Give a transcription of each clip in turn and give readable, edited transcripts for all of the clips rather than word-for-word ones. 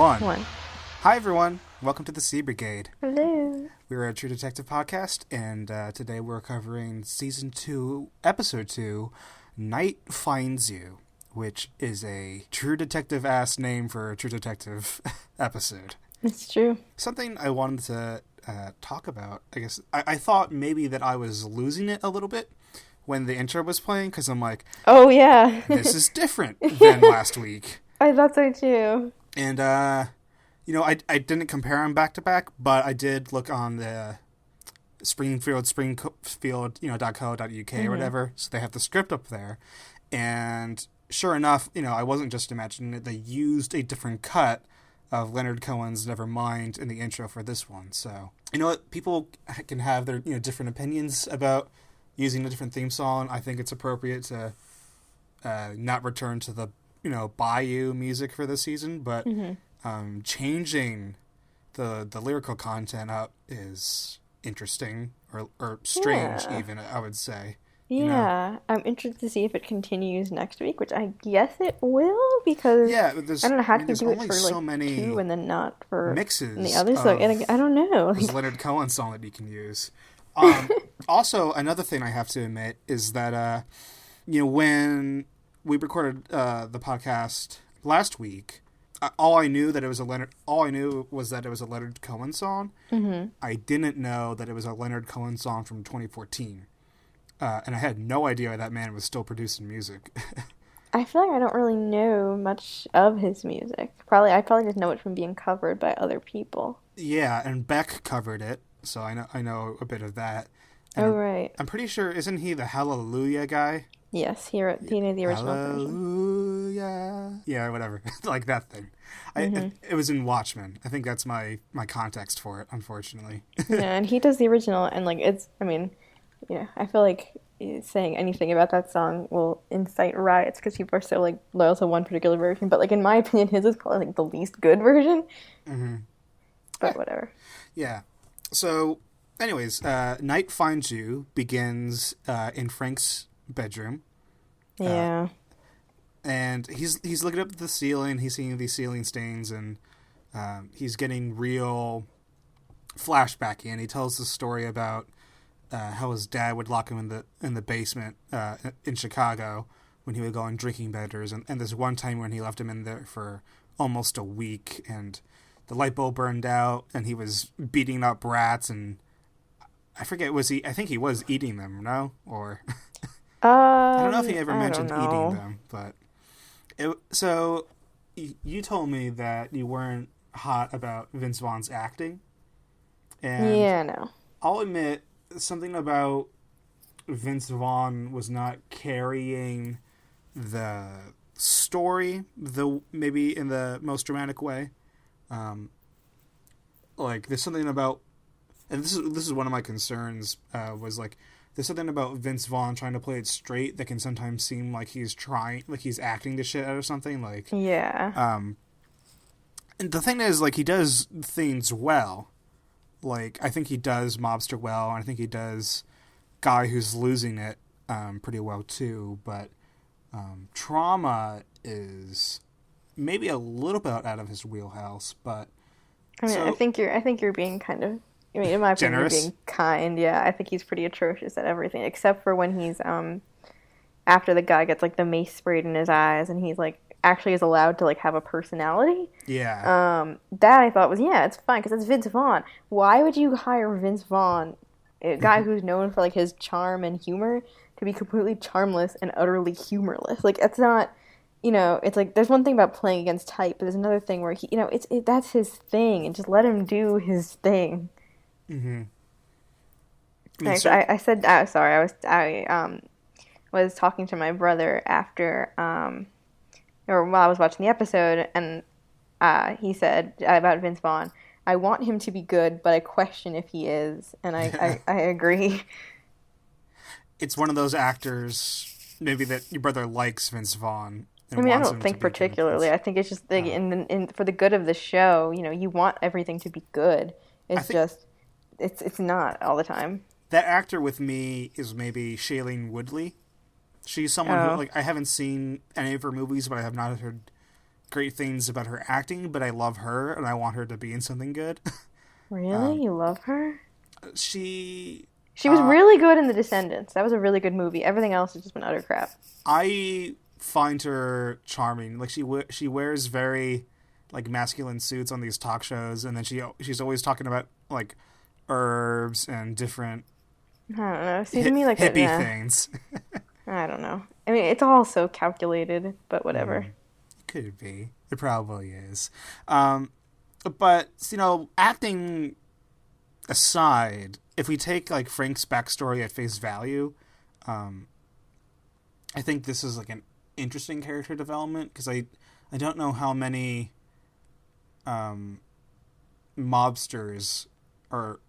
One. One. Hi, everyone. Welcome to the Sea Brigade. Hello. We're a True Detective podcast, and today we're covering Season 2, Episode 2, Night Finds You, which is a True Detective-ass name for a True Detective episode. It's true. Something I wanted to talk about, I guess, I thought maybe that I was losing it a little bit when the intro was playing, because I'm like, oh, yeah. this is different than last week. I thought so, too. And, I didn't compare them back to back, but I did look on the Springfield, .co.uk or whatever, so they have the script up there. And sure enough, I wasn't just imagining it. They used a different cut of Leonard Cohen's Nevermind in the intro for this one. So, you know what? People can have their, different opinions about using a different theme song. I think it's appropriate to not return to the, Bayou music for this season, but changing the lyrical content up is interesting or strange, even, I would say. Yeah, I'm interested to see if it continues next week, which I guess it will, because I don't know how you do it for so like many two and then not for mixes the others. So I don't know. This Leonard Cohen song that you can use. Also, another thing I have to admit is that when we recorded the podcast last week, all I knew was that it was a Leonard Cohen song. Mm-hmm. I didn't know that it was a Leonard Cohen song from 2014. And I had no idea that man was still producing music. I feel like I don't really know much of his music. I probably just know it from being covered by other people. Yeah, and Beck covered it, so I know a bit of that. And right. I'm pretty sure, isn't he the Hallelujah guy? Yes, he wrote the original Hallelujah. version. Yeah, whatever. Like that thing. It was in Watchmen. I think that's my context for it, unfortunately. Yeah, and he does the original, and I feel like saying anything about that song will incite riots because people are so loyal to one particular version. But in my opinion, his is probably the least good version. Mm-hmm. But whatever. Yeah. So, anyways, Night Finds You begins in Frank's bedroom. Yeah. And he's looking up at the ceiling. He's seeing these ceiling stains, and he's getting real flashbacky. And he tells the story about how his dad would lock him in the basement in Chicago when he would go on drinking benders, and this one time when he left him in there for almost a week, and the light bulb burned out, and he was beating up rats, and I forget, I think he was eating them, no? Or I don't know if he ever mentioned eating them, but so you told me that you weren't hot about Vince Vaughn's acting, and yeah, no, I'll admit, something about Vince Vaughn was not carrying the story, maybe in the most dramatic way. There's something about, and this is one of my concerns, was there's something about Vince Vaughn trying to play it straight that can sometimes seem like he's acting the shit out of something. Yeah. And the thing is, he does things well. I think he does mobster well, and I think he does guy who's losing it pretty well too. But trauma is maybe a little bit out of his wheelhouse. But I think you're being kind of, in my opinion, you're being kind. Yeah, I think he's pretty atrocious at everything, except for when he's after the guy gets the mace sprayed in his eyes, and he's actually is allowed to have a personality. Yeah. That I thought was, it's fine because it's Vince Vaughn. Why would you hire Vince Vaughn, a guy who's known for his charm and humor, to be completely charmless and utterly humorless? It's not, it's there's one thing about playing against type, but there's another thing where he, that's his thing, and just let him do his thing. Mm-hmm. I said, sorry, I was talking to my brother after, or while I was watching the episode, and he said about Vince Vaughn, I want him to be good, but I question if he is, and I agree. It's one of those actors, maybe that your brother likes Vince Vaughn. I don't think particularly. I think it's just for the good of the show, you want everything to be good. It's not all the time. That actor with me is maybe Shailene Woodley. She's someone who, I haven't seen any of her movies, but I have not heard great things about her acting, but I love her and I want her to be in something good. Really? You love her? She was really good in The Descendants. That was a really good movie. Everything else has just been utter crap. I find her charming. Like she wears very like masculine suits on these talk shows, and then she's always talking about like herbs and different I don't know. See, to me, like hippie things. I don't know. I mean, it's all so calculated, but whatever. Could be. It probably is. But acting aside, if we take like Frank's backstory at face value, I think this is like an interesting character development because I don't know how many mobsters are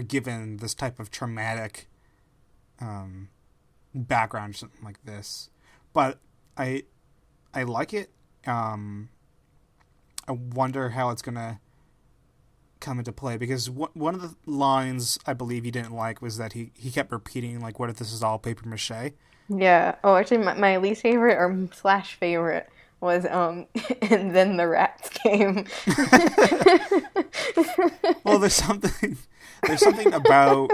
given this type of traumatic background or something like this, but I like it. I wonder how it's gonna come into play because one of the lines I believe he didn't like was that he kept repeating like, "What if this is all paper mache?" Yeah. Oh, actually, my least favorite or slash favorite was and then the rats came. Well, there's something about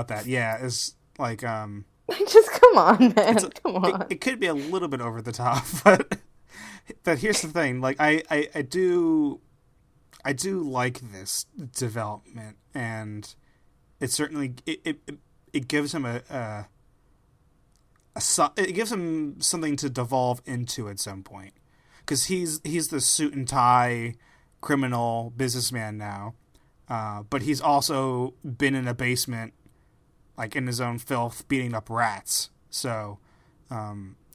that. Yeah, is like just come on, man. Come on. It could be a little bit over the top, but here's the thing. Like I do like this development, and it certainly it gives him it gives him something to devolve into at some point, because he's the suit and tie criminal businessman now, but he's also been in a basement, like in his own filth, beating up rats. So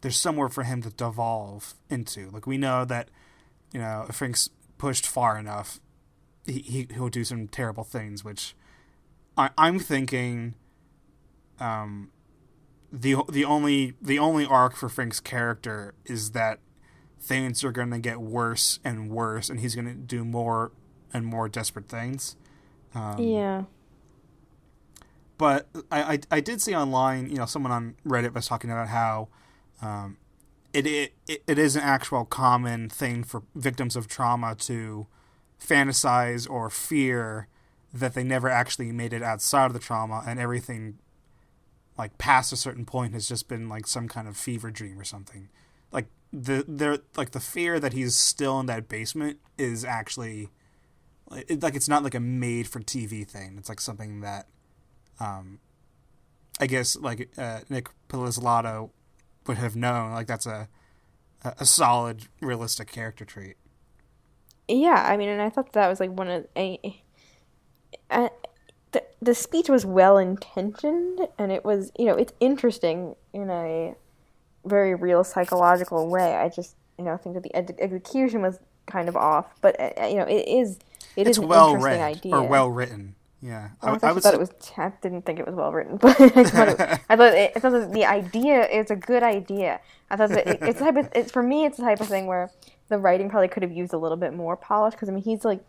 there's somewhere for him to devolve into. Like we know that if Frank's pushed far enough, he'll do some terrible things. Which I'm thinking. The only arc for Frank's character is that things are going to get worse and worse, and he's going to do more and more desperate things. Yeah. But I did see online, someone on Reddit was talking about how it is an actual common thing for victims of trauma to fantasize or fear that they never actually made it outside of the trauma, and everything like past a certain point has just been like some kind of fever dream or something. Like the fear that he's still in that basement is actually it's not like a made for TV thing. It's like something that I guess like Nick Pizzolatto would have known. Like that's a solid realistic character trait. Yeah, I mean, and I thought that was like one of the speech was well intentioned, and it was it's interesting in a very real psychological way. I just think that the execution was kind of off, but it's an well interesting read idea or well written. Yeah, I didn't think it was well written, but I thought that the idea is a good idea. I thought that for me, it's the type of thing where the writing probably could have used a little bit more polish, because I mean he's like,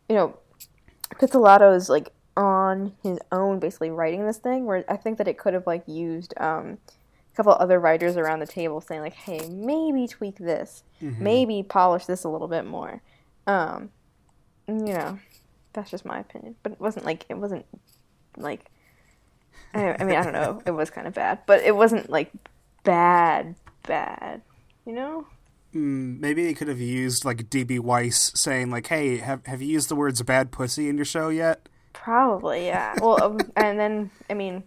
Pizzolatto's like on his own basically writing this thing, where I think that it could have like used a couple other writers around the table saying like, hey, maybe tweak this, maybe polish this a little bit more. That's just my opinion, but it wasn't like I mean, I don't know, it was kind of bad, but it wasn't like bad, Maybe they could have used like DB Weiss saying like, hey, have you used the words bad pussy in your show yet? Probably, yeah. Well, and then I mean,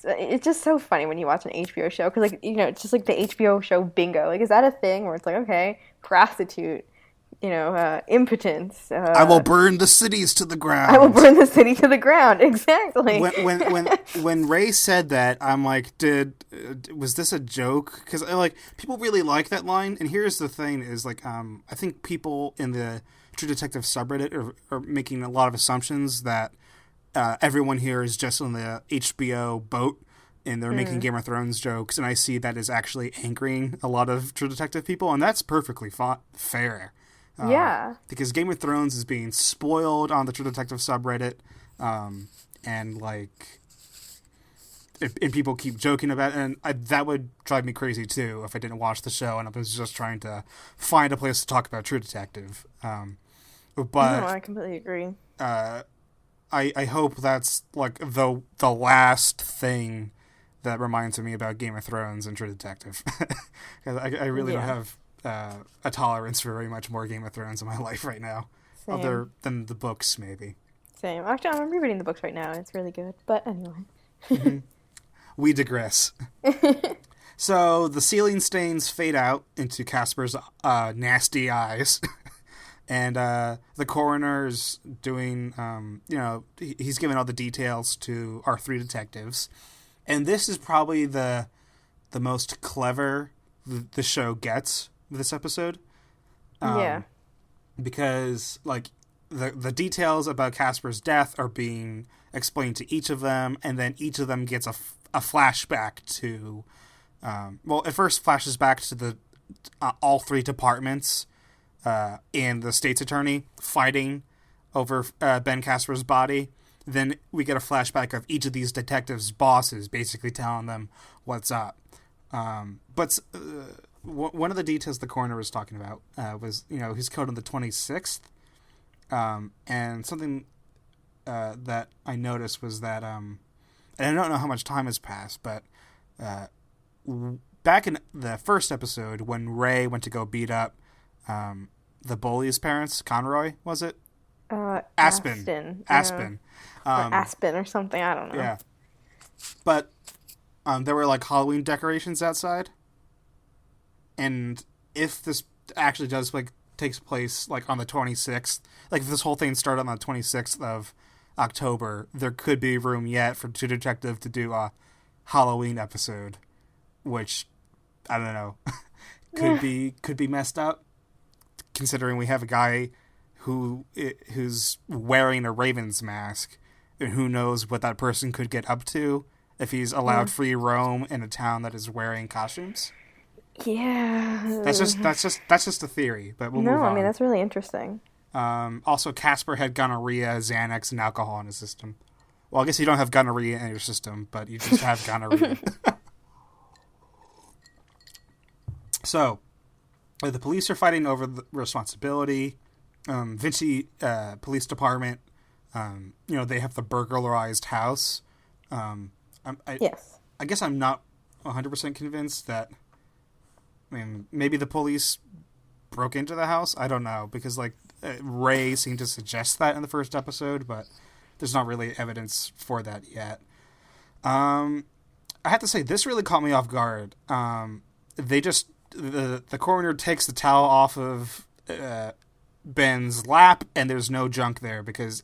it's just so funny when you watch an HBO show, because like it's just like the HBO show bingo. Like, is that a thing where it's like, okay, prostitute, impotence. I will burn the cities to the ground. I will burn the city to the ground. Exactly. When Ray said that, I'm like, was this a joke? Because like people really like that line. And here's the thing: is like, I think people in the True Detective subreddit are making a lot of assumptions that everyone here is just on the HBO boat, and they're making Game of Thrones jokes. And I see that as actually anchoring a lot of True Detective people, and that's perfectly fair. Yeah. Because Game of Thrones is being spoiled on the True Detective subreddit, and like and people keep joking about it, and that would drive me crazy too if I didn't watch the show and I was just trying to find a place to talk about True Detective. But no, I completely agree. I hope that's like the last thing that reminds me about Game of Thrones and True Detective. I really don't have a tolerance for very much more Game of Thrones in my life right now, Same. other than the books maybe. Same. Actually, I'm rereading the books right now, and it's really good. But anyway. Mm-hmm. We digress. So the ceiling stains fade out into Casper's nasty eyes. And the coroner's doing, he's giving all the details to our three detectives. And this is probably the most clever the show gets this episode. Yeah. Because, like, the details about Casper's death are being explained to each of them, and then each of them gets a flashback to... it first flashes back to the all three departments and the state's attorney fighting over Ben Casper's body. Then we get a flashback of each of these detectives' bosses basically telling them what's up. But one of the details the coroner was talking about was, he's killed on the 26th. And something that I noticed was that, and I don't know how much time has passed, but back in the first episode when Ray went to go beat up the bully's parents, Conroy, was it? Aspen. Aspen. Or Aspen or something, I don't know. Yeah. But there were like Halloween decorations outside. And if this actually does takes place like on the 26th, like if this whole thing started on the 26th of October, there could be room yet for True Detective to do a Halloween episode, which I don't know, could be messed up, considering we have a guy who's wearing a Raven's mask, and who knows what that person could get up to if he's allowed free roam in a town that is wearing costumes. Yeah. That's just a theory, but we'll move on. No, I mean, that's really interesting. Also, Casper had gonorrhea, Xanax, and alcohol in his system. Well, I guess you don't have gonorrhea in your system, but you just have gonorrhea. So, the police are fighting over the responsibility. Vinci Police Department, they have the burglarized house. Yes. I guess I'm not 100% convinced that... maybe the police broke into the house? I don't know, because, Ray seemed to suggest that in the first episode, but there's not really evidence for that yet. I have to say, this really caught me off guard. The coroner takes the towel off of Ben's lap, and there's no junk there, because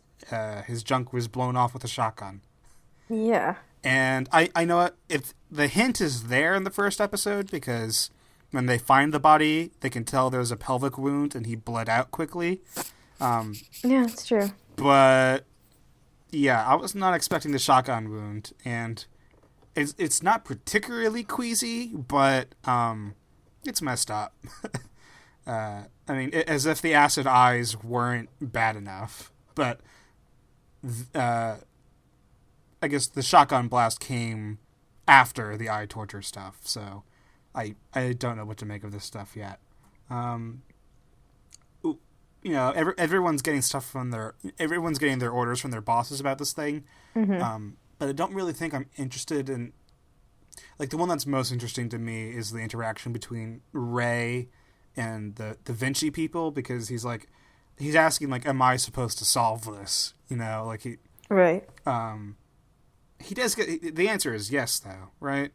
his junk was blown off with a shotgun. Yeah. And I know if the hint is there in the first episode, because... when they find the body, they can tell there's a pelvic wound and he bled out quickly. Yeah, it's true. But, yeah, I was not expecting the shotgun wound. And it's not particularly queasy, but it's messed up. As if the acid eyes weren't bad enough. But I guess the shotgun blast came after the eye torture stuff, so... I don't know what to make of this stuff yet. Everyone's getting everyone's getting their orders from their bosses about this thing. Mm-hmm. But I don't really think I'm interested in, the one that's most interesting to me is the interaction between Ray and the Vinci people, because he's asking, am I supposed to solve this? Right. He does get, the answer is yes, though, right?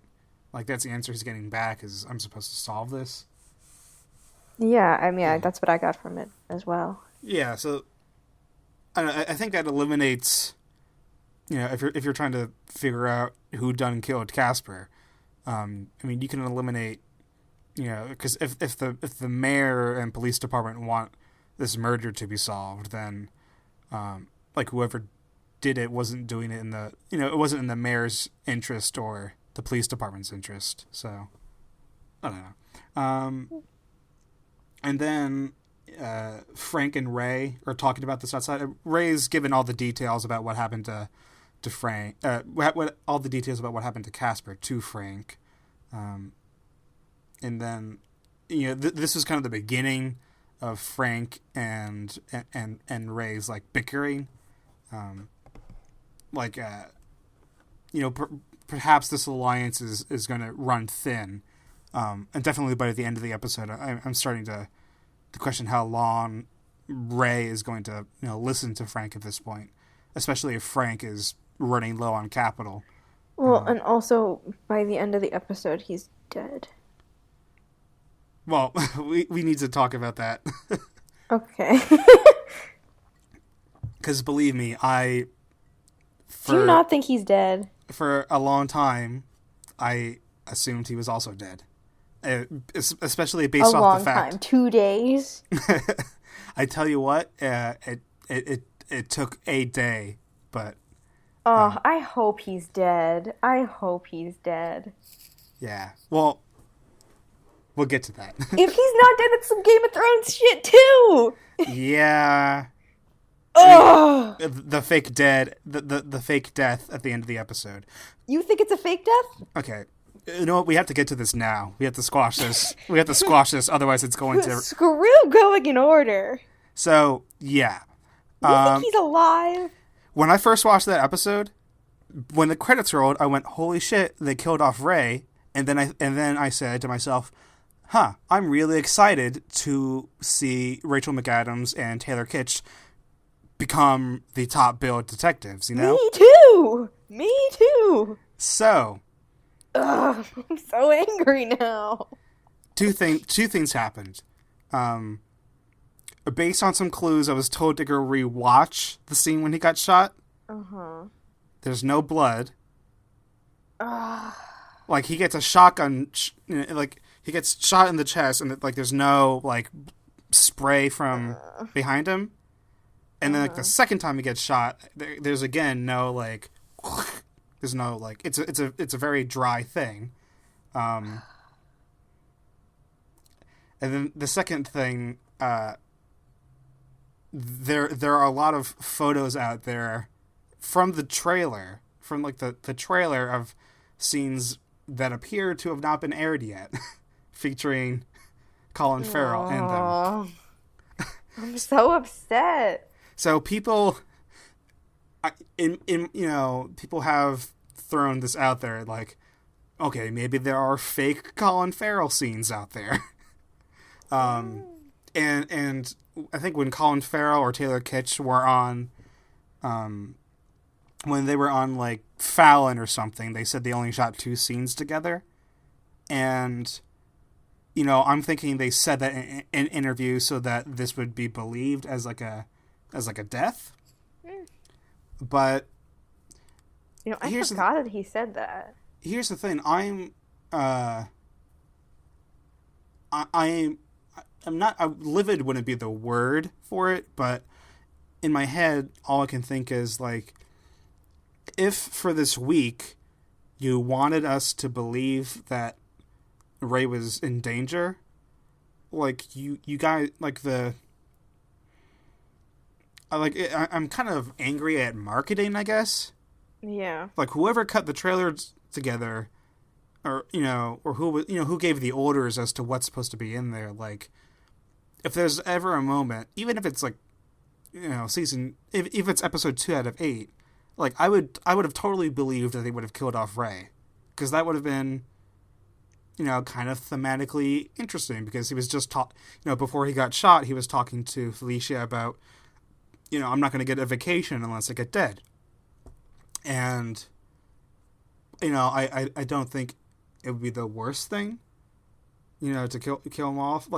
That's the answer he's getting back, is I'm supposed to solve this. Yeah, that's what I got from it as well. Yeah, so I think that eliminates, if you're trying to figure out who done killed Casper, you can eliminate, because if the mayor and police department want this murder to be solved, then whoever did it wasn't doing it in the, it wasn't in the mayor's interest or the police department's interest, so I don't know. And then Frank and Ray are talking about this outside. Ray's given all the details about what happened to to Frank. What all the details about what happened to Casper to Frank, and then this was kind of the beginning of Frank and Ray's like bickering, like perhaps this alliance is going to run thin, and definitely by the end of the episode, I'm starting to question how long Ray is going to listen to Frank at this point, especially if Frank is running low on capital. Well, and also by the end of the episode, he's dead. Well, we need to talk about that. Okay. Because believe me, do you not think he's dead? For a long time, I assumed he was also dead. Especially based off the fact. A long time. 2 days? I tell you what, it took a day, but... I hope he's dead. I hope he's dead. Yeah. Well, we'll get to that. If he's not dead, that's some Game of Thrones shit, too! Yeah. Ugh. The fake dead, the fake death at the end of the episode. You think it's a fake death? Okay. You know what? We have to get to this now. We have to squash this. Otherwise it's going to... Screw going in order. So, yeah. You think he's alive? When I first watched that episode, when the credits rolled, I went, holy shit, they killed off Ray. And then I said to myself, I'm really excited to see Rachel McAdams and Taylor Kitsch become the top billed detectives, Me too! So... Ugh, I'm so angry now. Two things happened. Based on some clues, I was told to go rewatch the scene when he got shot. There's no blood. Like, he gets a shotgun, he gets shot in the chest, and there's no spray from behind him. And then the second time he gets shot, there's again no there's no it's a very dry thing. And then the second thing, there are a lot of photos out there from the trailer, from the trailer of scenes that appear to have not been aired yet, featuring Colin Farrell in them. I'm so upset. So people, people have thrown this out there, okay, maybe there are fake Colin Farrell scenes out there. And I think when Colin Farrell or Taylor Kitsch were on, when they were on Fallon or something, they said they only shot 2 scenes together. And, I'm thinking they said that in interviews so that this would be believed as a death. But I forgot that he said that. Here's the thing. Livid wouldn't be the word for it, but in my head, all I can think is if for this week you wanted us to believe that Ray was in danger, you guys, I'm kind of angry at marketing, I guess. Yeah. Whoever cut the trailers together, or who gave the orders as to what's supposed to be in there. If there's ever a moment, even if it's season, if it's episode 2 out of 8, I would have totally believed that they would have killed off Ray, because that would have been, kind of thematically interesting, because he was just before he got shot, he was talking to Felicia about, I'm not going to get a vacation unless I get dead. And, I don't think it would be the worst thing, to kill him off.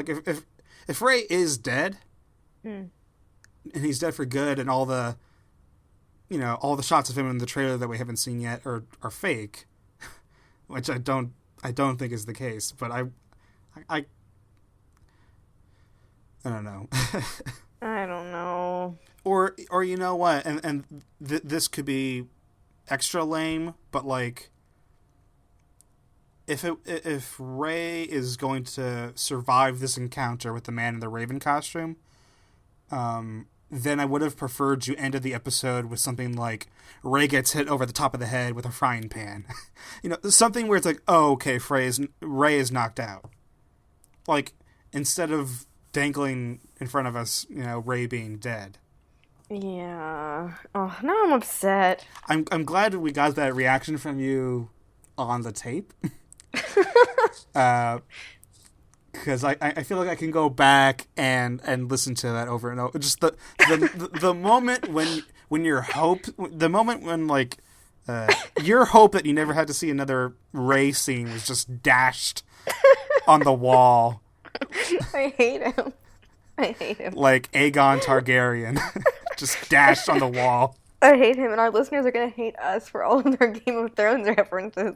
If Ray is dead, and he's dead for good, and all the shots of him in the trailer that we haven't seen yet are fake, which I don't think is the case, but I don't know. I don't know. Or you know what? And this could be extra lame, but if Ray is going to survive this encounter with the man in the Raven costume, then I would have preferred you ended the episode with something like Rey gets hit over the top of the head with a frying pan. Something where it's like, oh, okay, Rey is knocked out. Like, instead of dangling in front of us, Rey being dead. Yeah. Oh, now I'm upset. I'm glad we got that reaction from you on the tape. Because I feel like I can go back and listen to that over and over. Just the moment when your hope, the moment when like your hope that you never had to see another Rey scene was just dashed on the wall. I hate him. Like Aegon Targaryen, just dashed on the wall. I hate him, and our listeners are gonna hate us for all of their Game of Thrones references.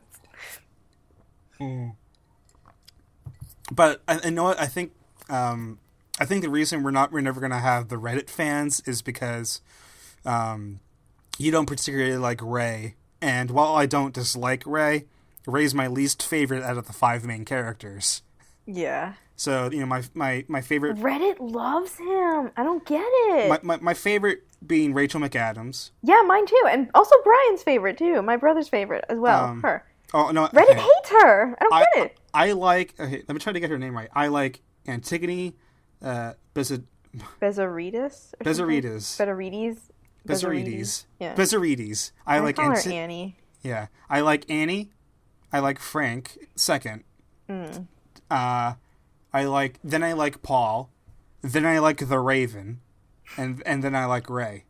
But you know what? I think the reason we're never gonna have the Reddit fans is because you don't particularly like Rey, and while I don't dislike Rey's my least favorite out of the 5 main characters. Yeah. So my favorite. Reddit loves him. I don't get it. My favorite being Rachel McAdams. Yeah, mine too, and also Brian's favorite too. My brother's favorite as well. Her. Oh no! Reddit hates her. I don't get it. I like. Okay, let me try to get her name right. I like Antigone, Bezzarides. Yeah. Bezzarides. I like her Annie. Yeah, I like Annie. I like Frank second. I like Paul. Then I like the Raven, and then I like Rey.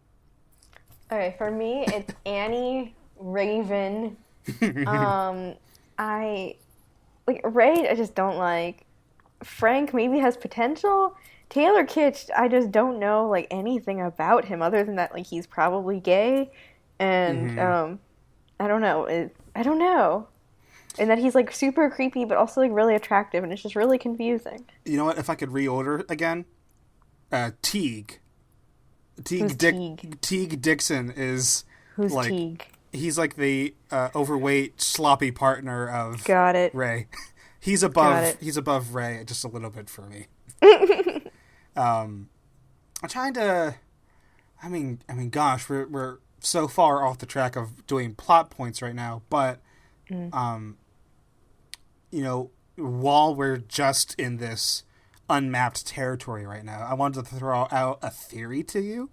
Okay, for me it's Annie, Raven. I like Rey. I just don't like. Frank maybe has potential. Taylor Kitsch, I just don't know like anything about him other than that like he's probably gay, and I don't know. I don't know. And that he's, like, super creepy, but also, like, really attractive, and it's just really confusing. You know what? If I could reorder again, Teague. Teague Dixon is, Who's like... Teague? He's, like, the overweight, sloppy partner of Got it. Rey. He's above Rey just a little bit for me. I'm trying to... I mean, gosh, we're so far off the track of doing plot points right now, but... while we're just in this unmapped territory right now, I wanted to throw out a theory to you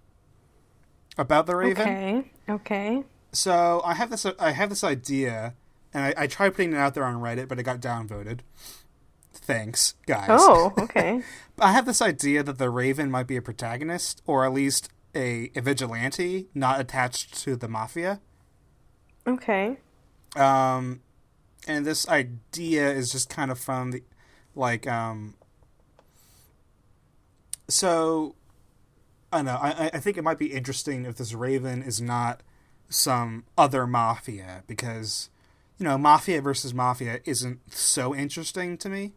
about the Raven. Okay. So I have this idea, and I tried putting it out there on Reddit, but it got downvoted. Thanks, guys. Oh, okay. I have this idea that the Raven might be a protagonist, or at least a vigilante, not attached to the mafia. Okay. And this idea is just kind of from the, like, so, I don't know, I think it might be interesting if this Raven is not some other mafia, because, mafia versus mafia isn't so interesting to me.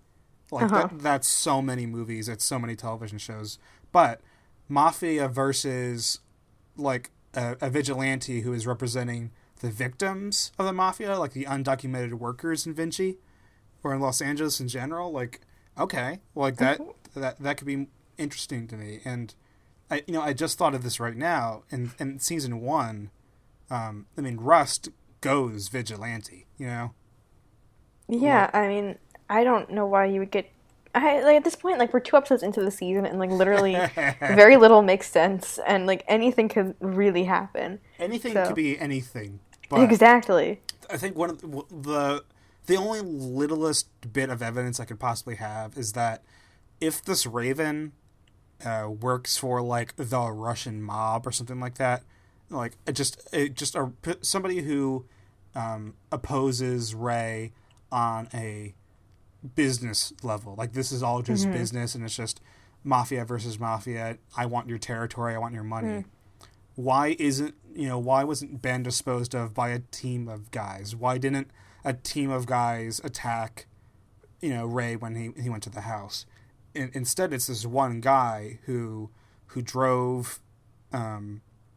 Like, that's so many movies, it's so many television shows, but mafia versus, like, a vigilante who is representing the victims of the mafia, like the undocumented workers in Vinci, or in Los Angeles in general, like, okay, like that could be interesting to me. And I just thought of this right now. In season 1, Rust goes vigilante, Yeah, like, I mean, I don't know why you would get. At this point, like, we're 2 episodes into the season, and, like, literally very little makes sense, and, like, anything could really happen. Anything could be anything. But exactly. I think one of the only littlest bit of evidence I could possibly have is that if this Raven works for, like, the Russian mob or something like that, like, somebody who opposes Rey on a business level, like, this is all just business, and it's just mafia versus mafia. I want your territory, I want your money. Why wasn't Ben disposed of by a team of guys? Why didn't a team of guys attack Rey when he went to the house? Instead, it's this one guy who drove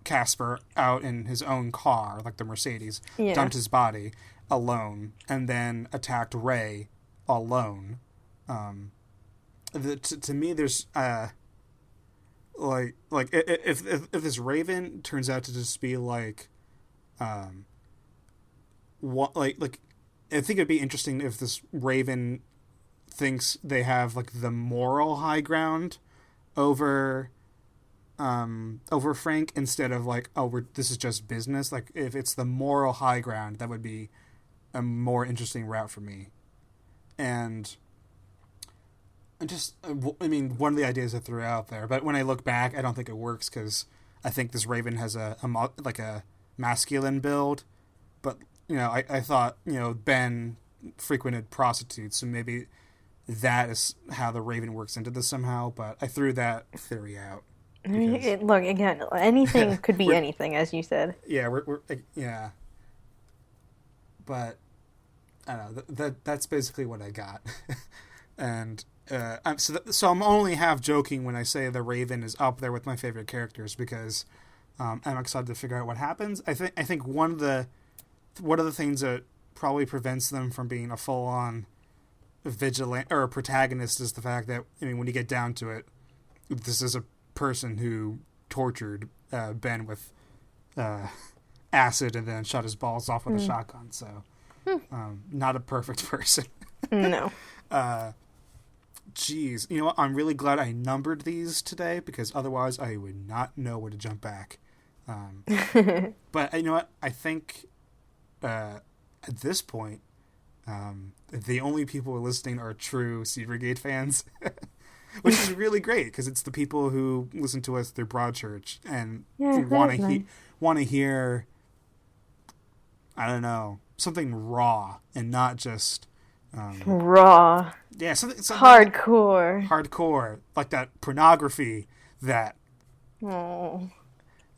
Casper out in his own car, like the Mercedes, dumped his body alone, and then attacked Rey alone. To me, there's if this Raven turns out to just be like, what like I think it'd be interesting if this Raven thinks they have like the moral high ground over over Frank instead of like, oh, this is just business. Like if it's the moral high ground, that would be a more interesting route for me. And I mean, one of the ideas I threw out there, but when I look back, I don't think it works because I think this Raven has a masculine build. But I thought Ben frequented prostitutes, so maybe that is how the Raven works into this somehow. But I threw that theory out. I mean, look, again, anything could be anything, as you said. Yeah, we're yeah. But I don't know. That's basically what I got, and so I'm only half joking when I say the Raven is up there with my favorite characters because I'm excited to figure out what happens. I think one of the things that probably prevents them from being a full on vigilant or a protagonist is the fact that, I mean, when you get down to it, this is a person who tortured Ben with acid and then shot his balls off with a shotgun. So, not a perfect person. No. Geez, you know what? I'm really glad I numbered these today because otherwise I would not know where to jump back. But you know what? I think at this point, the only people who are listening are true Sea Brigade fans. Which is really great because it's the people who listen to us through Broadchurch and want to hear, I don't know, something raw and not just raw. Yeah, something hardcore, like that pornography that Oh.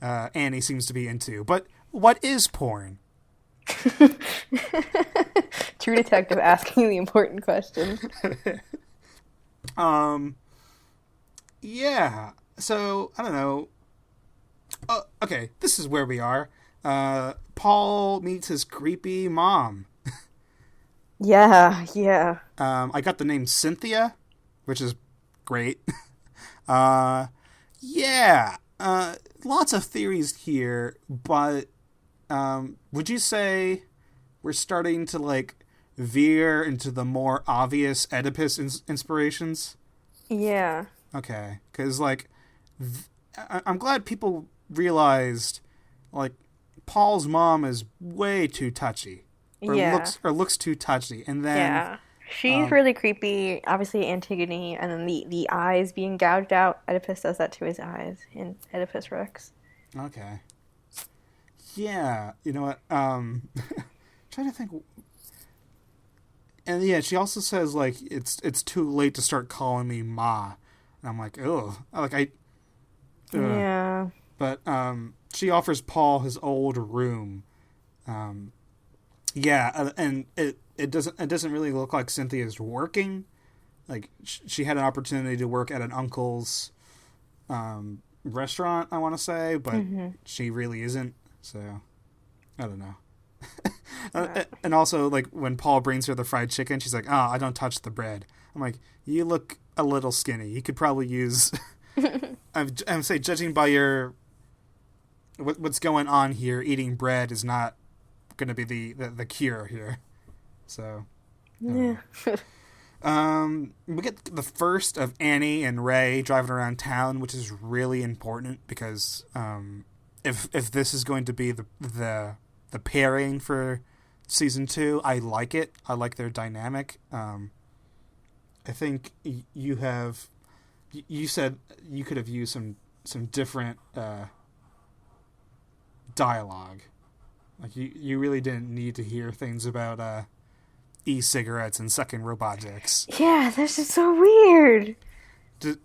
Annie seems to be into. But what is porn? True detective asking the important question. Yeah. So, I don't know. Okay, this is where we are. Paul meets his creepy mom. Yeah. I got the name Cynthia, which is great. Yeah. Lots of theories here, but would you say we're starting to, like, veer into the more obvious Oedipus inspirations? Yeah. Okay, because, like, I'm glad people realized, like, Paul's mom is way too touchy. Or looks too touchy. And then... Yeah. She's really creepy. Obviously, Antigone, and then the eyes being gouged out. Oedipus does that to his eyes in Oedipus Rex. Okay. Yeah, you know what? Trying to think... And yeah, she also says, like, it's too late to start calling me Ma. And I'm like, ugh. Yeah. But she offers Paul his old room. Yeah, and it doesn't really look like Cynthia's working. Like, she had an opportunity to work at an uncle's restaurant, I want to say, but she really isn't. So, I don't know. And also, like, when Paul brings her the fried chicken, she's like, oh, I don't touch the bread. I'm like, you look a little skinny. You could probably use... I'm saying, judging by your... What's going on here, eating bread is not going to be the cure here. So... Yeah. We get the first of Annie and Ray driving around town, which is really important because if this is going to be the pairing for season 2, I like it. I like their dynamic. I think you said you could have used some different dialogue. Like you really didn't need to hear things about e-cigarettes and sucking robot dicks. Yeah, that's just so weird.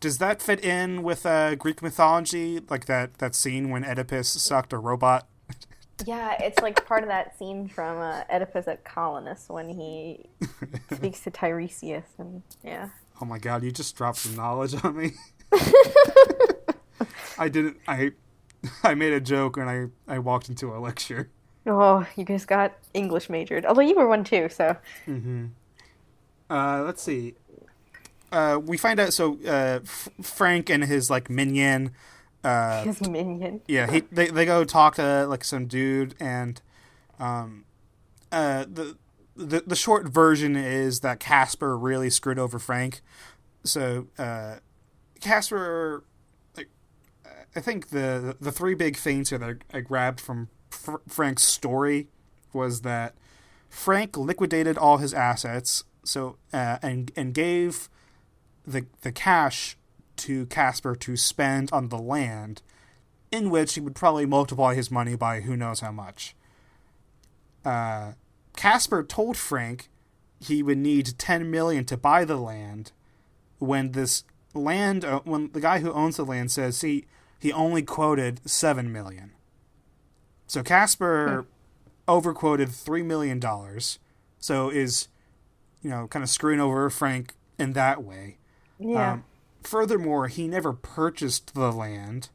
Does that fit in with Greek mythology? Like that scene when Oedipus sucked a robot? Yeah, it's like part of that scene from Oedipus at Colonus when he speaks to Tiresias, and yeah. Oh my god, you just dropped some knowledge on me. I made a joke and I walked into a lecture. Oh, you just got English majored. Although you were one too, so. Let's see. we find out. So Frank and his like minion. His minion. Yeah, they go talk to like some dude, and the short version is that Casper really screwed over Frank. So Casper, like, I think the three big things here that I grabbed from Frank's story was that Frank liquidated all his assets, so and gave the cash to Casper to spend on the land, in which he would probably multiply his money by who knows how much. Casper told Frank he would need 10 million to buy the land, when when the guy who owns the land says he only quoted 7 million. So Casper overquoted $3 million, so is, kind of screwing over Frank in that way. Yeah. Furthermore, he never purchased the land.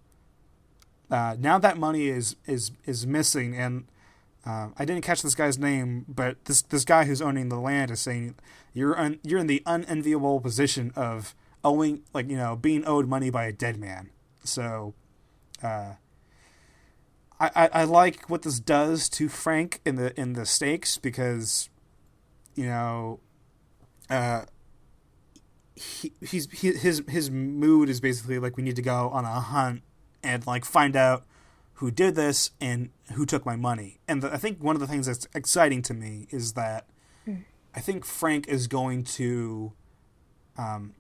Now that money is missing, and I didn't catch this guy's name, but this guy who's owning the land is saying you're in the unenviable position of owing, being owed money by a dead man. So, I like what this does to Frank in the stakes, because, his mood is basically like, we need to go on a hunt and like find out who did this and who took my money. And I think one of the things that's exciting to me is that I think Frank is going to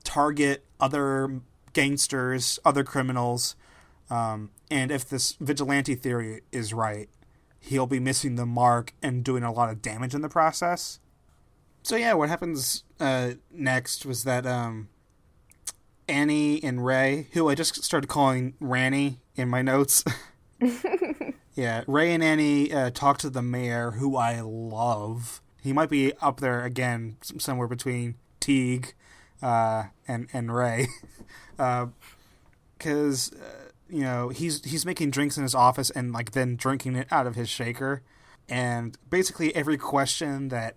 target other gangsters, other criminals, and if this vigilante theory is right, he'll be missing the mark and doing a lot of damage in the process. So yeah, what happens next was that Annie and Ray, who I just started calling Ranny in my notes. Yeah, Ray and Annie talk to the mayor, who I love. He might be up there again, somewhere between Teague and Ray, because he's making drinks in his office and like then drinking it out of his shaker, and basically every question that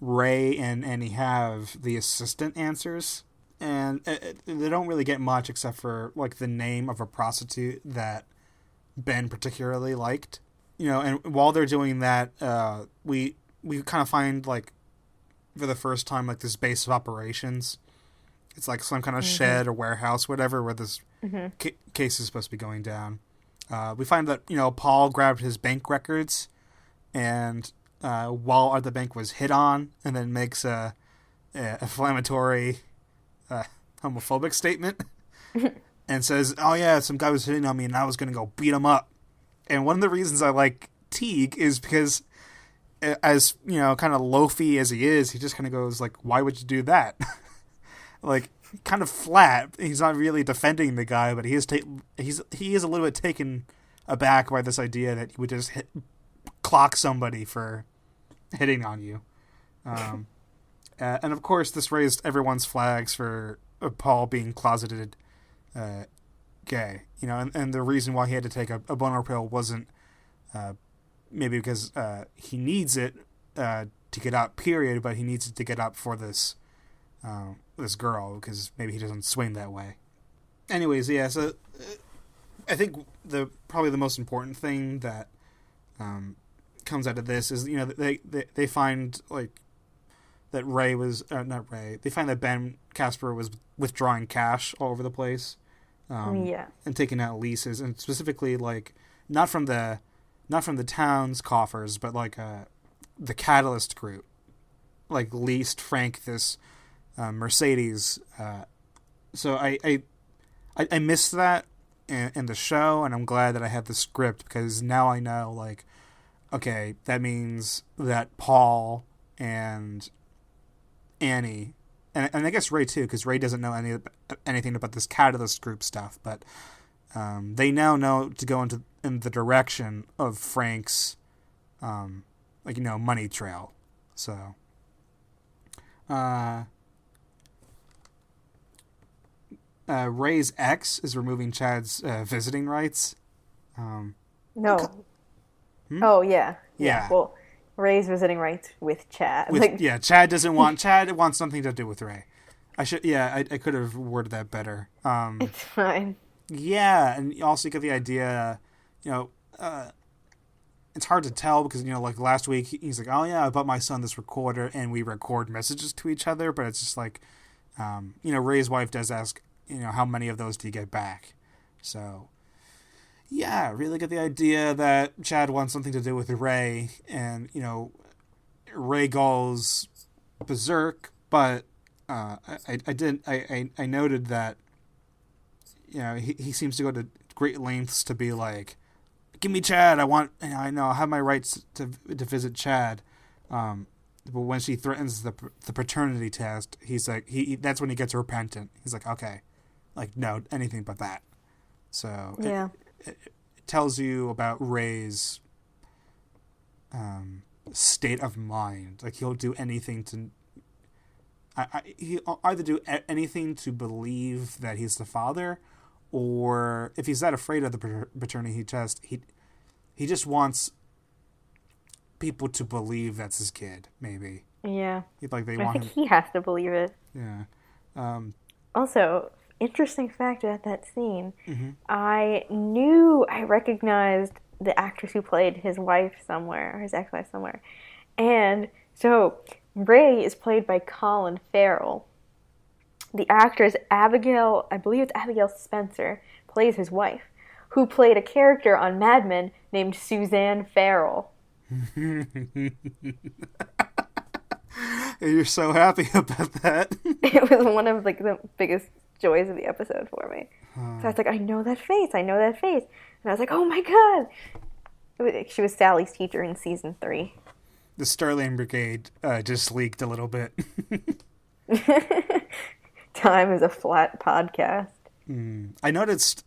Ray and Annie have, the assistant answers, and they don't really get much except for like the name of a prostitute that Ben particularly liked. And while they're doing that, we kind of find, like, for the first time, like, this base of operations. It's like some kind of shed or warehouse, whatever, where this case is supposed to be going down. We find that, Paul grabbed his bank records, and while at the bank was hit on, and then makes a inflammatory homophobic statement. And says, oh yeah, some guy was hitting on me and I was going to go beat him up. And one of the reasons I like Teague is because, as, kind of loafy as he is, he just kind of goes like, why would you do that? Like, kind of flat. He's not really defending the guy, but he is a little bit taken aback by this idea that he would just clock somebody for hitting on you. And of course, this raised everyone's flags for Paul being closeted gay, and the reason why he had to take a boner pill wasn't maybe because he needs it to get up, period, but he needs it to get up for this girl, because maybe he doesn't swing that way. Anyways, yeah, so I think probably the most important thing that comes out of this is, they find, like, that Ray was not Ray. They find that Ben Casper was withdrawing cash all over the place, and taking out leases, and specifically like not from the town's coffers, but like the Catalyst Group, like leased Frank this Mercedes. So I missed that in the show, and I'm glad that I had the script, because now I know, like, okay, that means that Paul and Annie, and I guess Ray too, because Ray doesn't know anything about this Catalyst Group stuff, but they now know to go in the direction of Frank's money trail. So Ray's ex is removing Chad's visiting rights. No. Oh yeah. Well, Ray's visiting rights with Chad. Chad wants nothing to do with Ray. I could have worded that better. It's fine. Yeah, and also you get the idea, you know, it's hard to tell because, like last week, he's like, oh yeah, I bought my son this recorder and we record messages to each other, but it's just like, Ray's wife does ask, how many of those do you get back? So, yeah, really get the idea that Chad wants something to do with Ray, and, Ray goes berserk, but I noted that, he seems to go to great lengths to be like, give me Chad. I have my rights to visit Chad. But when she threatens the paternity test, he's like, that's when he gets repentant. He's like, okay, like no, anything but that. So yeah, it tells you about Ray's state of mind. Like he'll do anything to. He'll either do anything to believe that he's the father, or if he's that afraid of the paternity test, he just wants people to believe that's his kid. Maybe. Yeah. Like they I want think him. he has to believe it. Yeah. Also, interesting fact about that scene. Mm-hmm. I recognized the actress who played his wife somewhere, or his ex-wife somewhere, and so Ray is played by Colin Farrell. The actress Abigail, I believe it's Abigail Spencer, plays his wife, who played a character on Mad Men named Suzanne Farrell. You're so happy about that. It was one of the biggest joys of the episode for me. So I was like, I know that face. And I was like, oh my god. She was Sally's teacher in season 3. The Starling Brigade just leaked a little bit. Time is a flat podcast. I noticed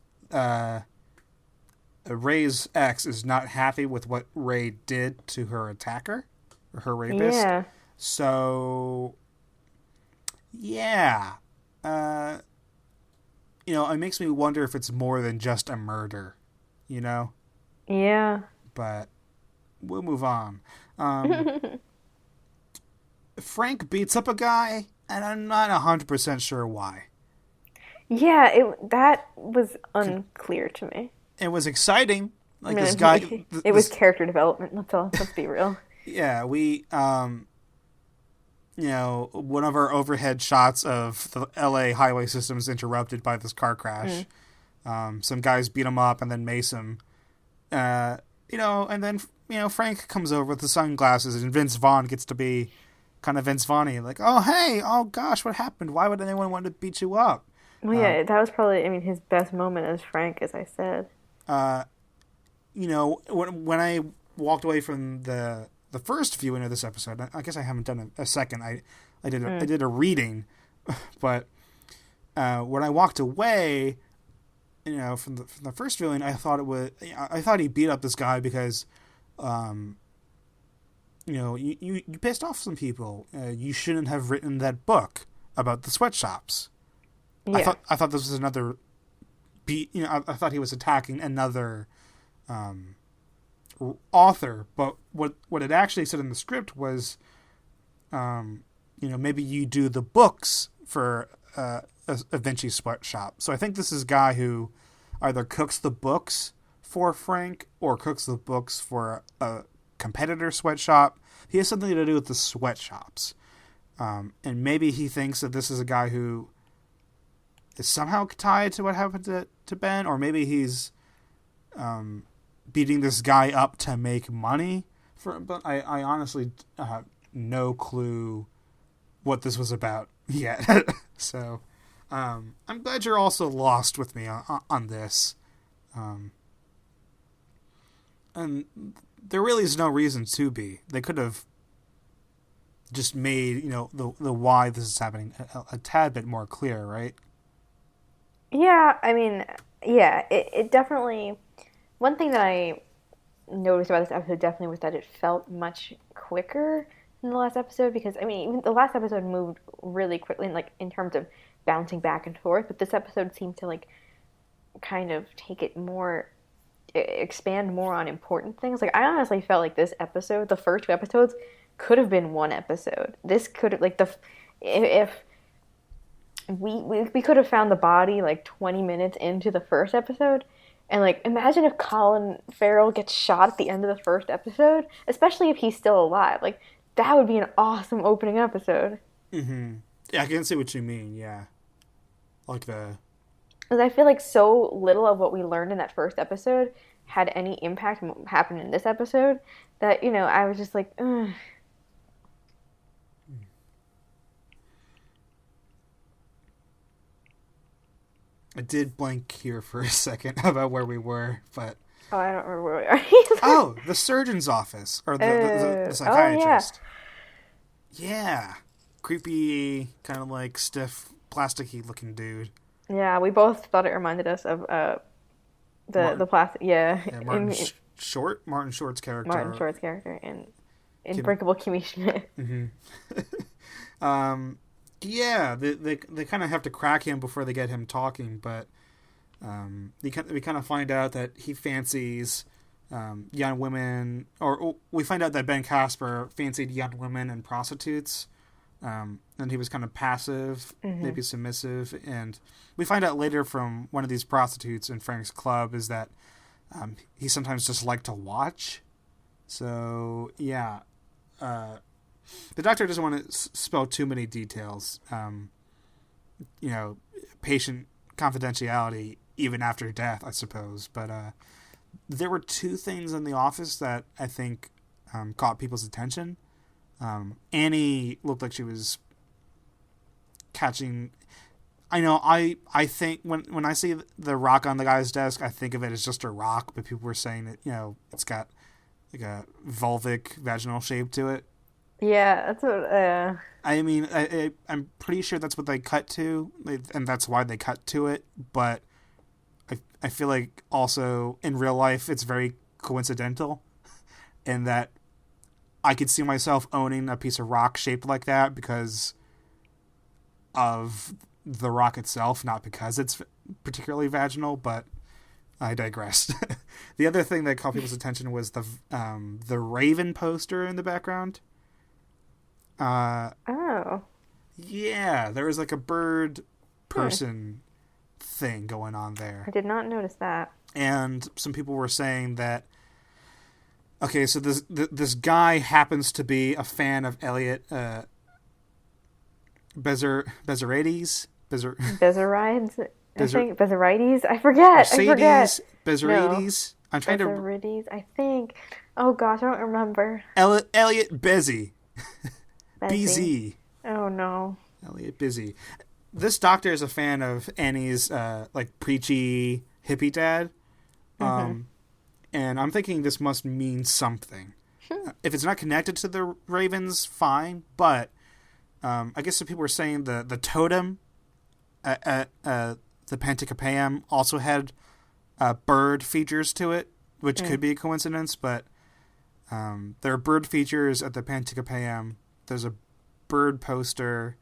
Ray's ex is not happy with what Ray did to her attacker, or her rapist. Yeah. So, yeah. It makes me wonder if it's more than just a murder, Yeah. But we'll move on. Frank beats up a guy, and I'm not 100% sure why. Yeah, that was unclear to me. It was exciting. Like, this guy... It was character development, let's be real. Yeah, we... one of our overhead shots of the LA highway system is interrupted by this car crash. Some guys beat him up and then mace him. And then, Frank comes over with the sunglasses and Vince Vaughn gets to be kind of Vince Vaughn-y. Like, oh, hey, oh gosh, what happened? Why would anyone want to beat you up? Well, yeah, that was probably, his best moment as Frank, as I said. When I walked away from the first viewing of this episode, I guess I haven't done a second. I did a reading, but when I walked away, from the first viewing, I thought he beat up this guy because, you pissed off some people. You shouldn't have written that book about the sweatshops. Yeah. I thought this was another beat. I thought he was attacking another author, but what it actually said in the script was, maybe you do the books for a Vinci sweatshop. So I think this is a guy who either cooks the books for Frank or cooks the books for a competitor sweatshop. He has something to do with the sweatshops, and maybe he thinks that this is a guy who is somehow tied to what happened to Ben, or maybe he's beating this guy up to make money. But I honestly have no clue what this was about yet. So I'm glad you're also lost with me on this. And there really is no reason to be. They could have just made, the why this is happening a tad bit more clear, right? Yeah, it definitely... One thing that I noticed about this episode definitely was that it felt much quicker than the last episode, because, even the last episode moved really quickly, in terms of bouncing back and forth, but this episode seemed to, kind of take it more... expand more on important things. I honestly felt like this episode, the first 2 episodes, could have been one episode. This could have, if we could have found the body like 20 minutes into the first episode. And like imagine if Colin Farrell gets shot at the end of the first episode, especially if he's still alive. Like that would be an awesome opening episode. Mm-hmm. Yeah, I can see what you mean. Yeah, like the. Because I feel like so little of what we learned in that first episode had any impact on what happened in this episode that, I was just like, ugh. I did blank here for a second about where we were, but. Oh, I don't remember where we are. Oh, the surgeon's office. Or the psychiatrist. Oh, yeah. Creepy, kind of like stiff, plasticky looking dude. Yeah, we both thought it reminded us of the plastic. Yeah, Martin Short's character. Martin Short's character in Unbreakable Kimmy Schmidt. Mm-hmm. Yeah, they kind of have to crack him before they get him talking, but we kind of find out that he fancies young women, or we find out that Ben Casper fancied young women and prostitutes. And he was kind of passive, maybe submissive. And we find out later from one of these prostitutes in Frank's club is that he sometimes just liked to watch. So, yeah. The doctor doesn't want to spell too many details. Patient confidentiality even after death, I suppose. But there were two things in the office that I think caught people's attention. Annie looked like she was catching. I know. I think when I see the rock on the guy's desk, I think of it as just a rock. But people were saying that it's got like a vulvic vaginal shape to it. Yeah, that's what. I mean, I'm pretty sure that's what they cut to, and that's why they cut to it. But I feel like also in real life it's very coincidental, in that I could see myself owning a piece of rock shaped like that because of the rock itself, not because it's particularly vaginal, but I digress. The other thing that caught people's attention was the Raven poster in the background. Oh. Yeah, there was like a bird person thing going on there. I did not notice that. And some people were saying that okay, so this guy happens to be a fan of Elliot Bezarides. Bezarides? I think Bezarides? I forget. Bezarides? No. I'm trying Bezarides, I think. Oh gosh, I don't remember. Elliot Bezzy. BZ. Oh no. Elliot Busy. This doctor is a fan of Annie's like preachy hippie dad. And I'm thinking this must mean something. If it's not connected to the Ravens, fine. But I guess some people were saying the totem at the Panticapaeum also had bird features to it, which could be a coincidence. But there are bird features at the Panticapaeum. There's a bird poster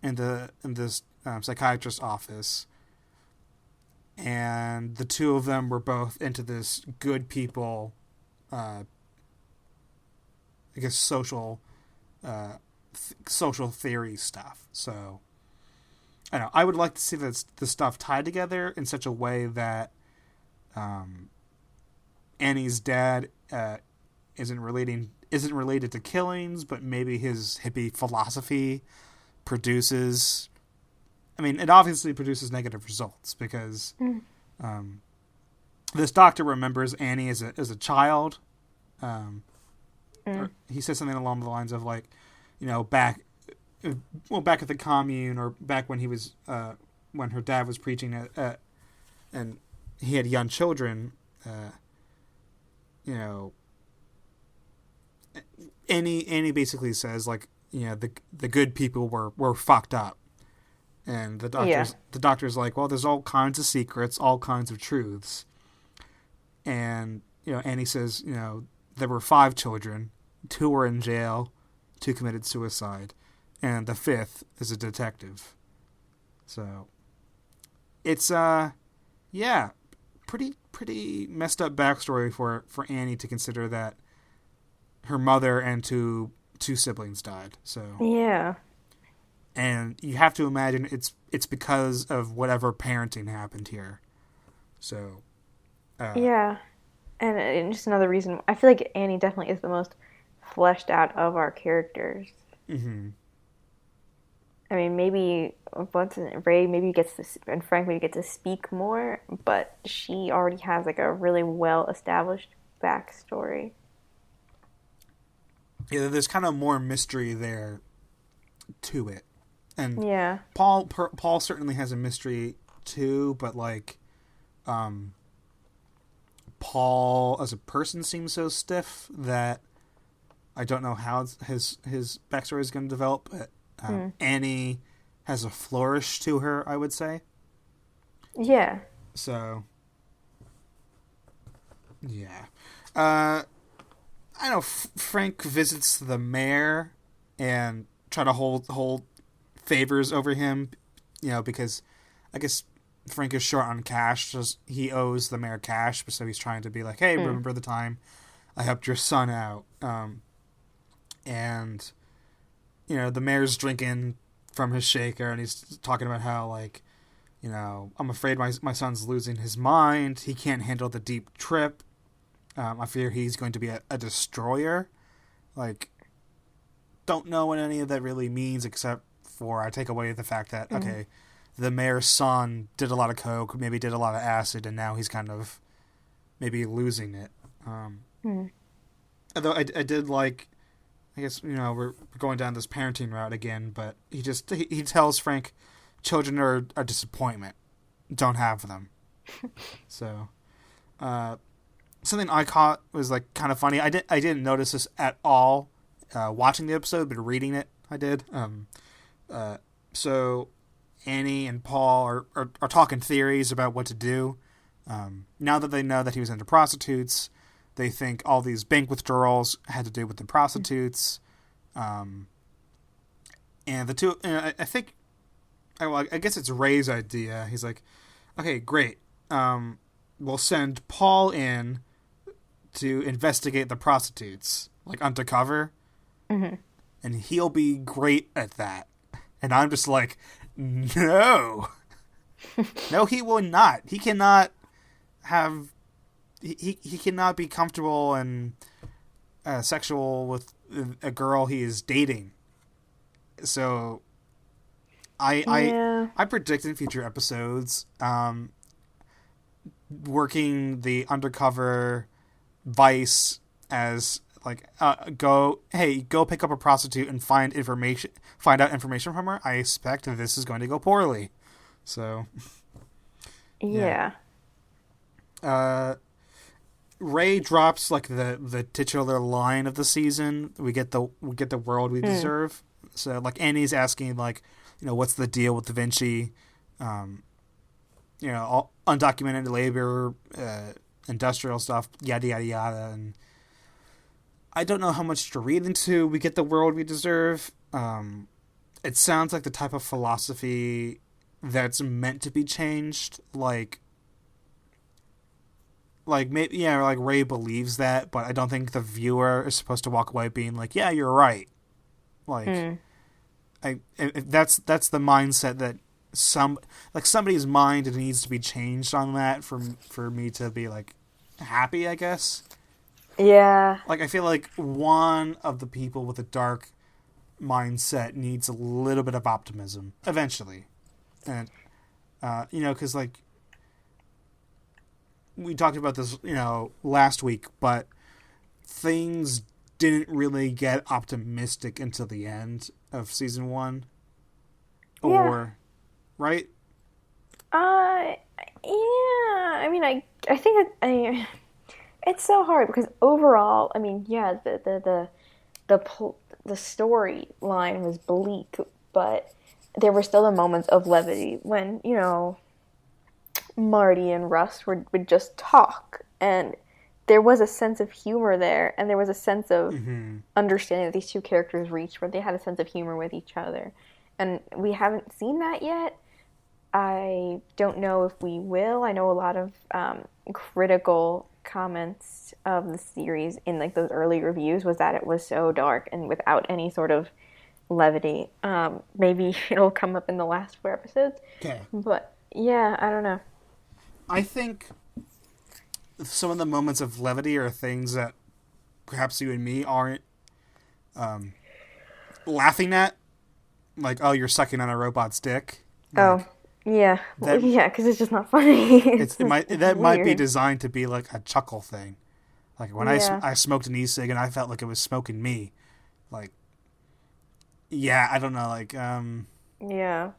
in this psychiatrist's office. And the two of them were both into this good people, I guess social theory stuff. So, I don't know. I would like to see the stuff tied together in such a way that Annie's dad isn't related to killings, but maybe his hippie philosophy produces. I mean, it obviously produces negative results because this doctor remembers Annie as a child. He says something along the lines of like, back at the commune, or back when he was when her dad was preaching and he had young children. Annie basically says like, the good people were fucked up. And the doctor's like, well, there's all kinds of secrets, all kinds of truths. And, Annie says, there were 5 children, 2 were in jail, 2 committed suicide, and the 5th is a detective. So it's pretty messed up backstory for Annie to consider that her mother and two siblings died. So yeah. and you have to imagine it's because of whatever parenting happened here. So, Yeah. And just another reason, I feel like Annie definitely is the most fleshed out of our characters. mm-hmm. I mean, maybe Ray maybe gets to, and Frank maybe get to speak more, but she already has like a really well established backstory. Yeah, there's kind of more mystery there to it, and Yeah. Paul certainly has a mystery too, but like, Paul as a person seems so stiff that I don't know how his backstory is going to develop. But Annie has a flourish to her, I would say. Yeah. So, yeah. I know Frank visits the mayor and try to hold favors over him, because I guess Frank is short on cash. So he owes the mayor cash, so he's trying to be like, hey, remember the time I helped your son out? And, the mayor's drinking from his shaker, and he's talking about how, like, I'm afraid my son's losing his mind. He can't handle the deep trip. I fear he's going to be a destroyer. Like, don't know what any of that really means, except for I take away the fact that, okay, the mayor's son did a lot of coke, maybe did a lot of acid, and now he's kind of maybe losing it. Although I did like, I guess, we're going down this parenting route again, but he tells Frank children are a disappointment. Don't have them. So, something I caught was like kind of funny. I didn't notice this at all watching the episode, but reading it I did. So Annie and Paul are talking theories about what to do. Now that they know that he was into prostitutes, they think all these bank withdrawals had to do with the prostitutes. And the two, I think, I guess it's Ray's idea. He's like, okay, great. We'll send Paul in to investigate the prostitutes, like undercover. Mm-hmm. And he'll be great at that. And I'm just like, no. No, he will not. He cannot have... He cannot be comfortable and sexual with a girl he is dating. So, I predict in future episodes, working the undercover vice as like go pick up a prostitute and find out information from her. I expect that this is going to go poorly. So, yeah. Ray drops like the titular line of the season. We get the world we deserve. So like Annie's asking like, what's the deal with Da Vinci? All undocumented labor, industrial stuff, yada yada yada. And I don't know how much to read into. We get the world we deserve. It sounds like the type of philosophy that's meant to be changed. Like maybe, like Ray believes that, but I don't think the viewer is supposed to walk away being like, yeah, you're right. Like, that's the mindset that somebody's mind needs to be changed on that for me to be like happy, I guess. Yeah. Like, I feel like one of the people with a dark mindset needs a little bit of optimism eventually. And, because like, we talked about this, last week, but things didn't really get optimistic until the end of season 1. Or, right? Yeah. I mean, I think that it's so hard because overall, I mean, yeah, the storyline was bleak, but there were still the moments of levity when, Marty and Russ would just talk, and there was a sense of humor there, and there was a sense of understanding that these two characters reached where they had a sense of humor with each other. And we haven't seen that yet. I don't know if we will. I know a lot of critical comments of the series in like those early reviews was that it was so dark and without any sort of levity. Maybe it'll come up in the last 4 episodes. Okay. But yeah, I don't know. I think some of the moments of levity are things that perhaps you and me aren't laughing at. Like, oh, you're sucking on a robot's dick. Oh, Like, yeah. Well, that yeah, because it's just not funny. it might It's that might be weird. designed to be like a chuckle thing. Like when Yeah. I smoked an e-cig and I felt like it was smoking me. Like, yeah, I don't know. Like, Yeah.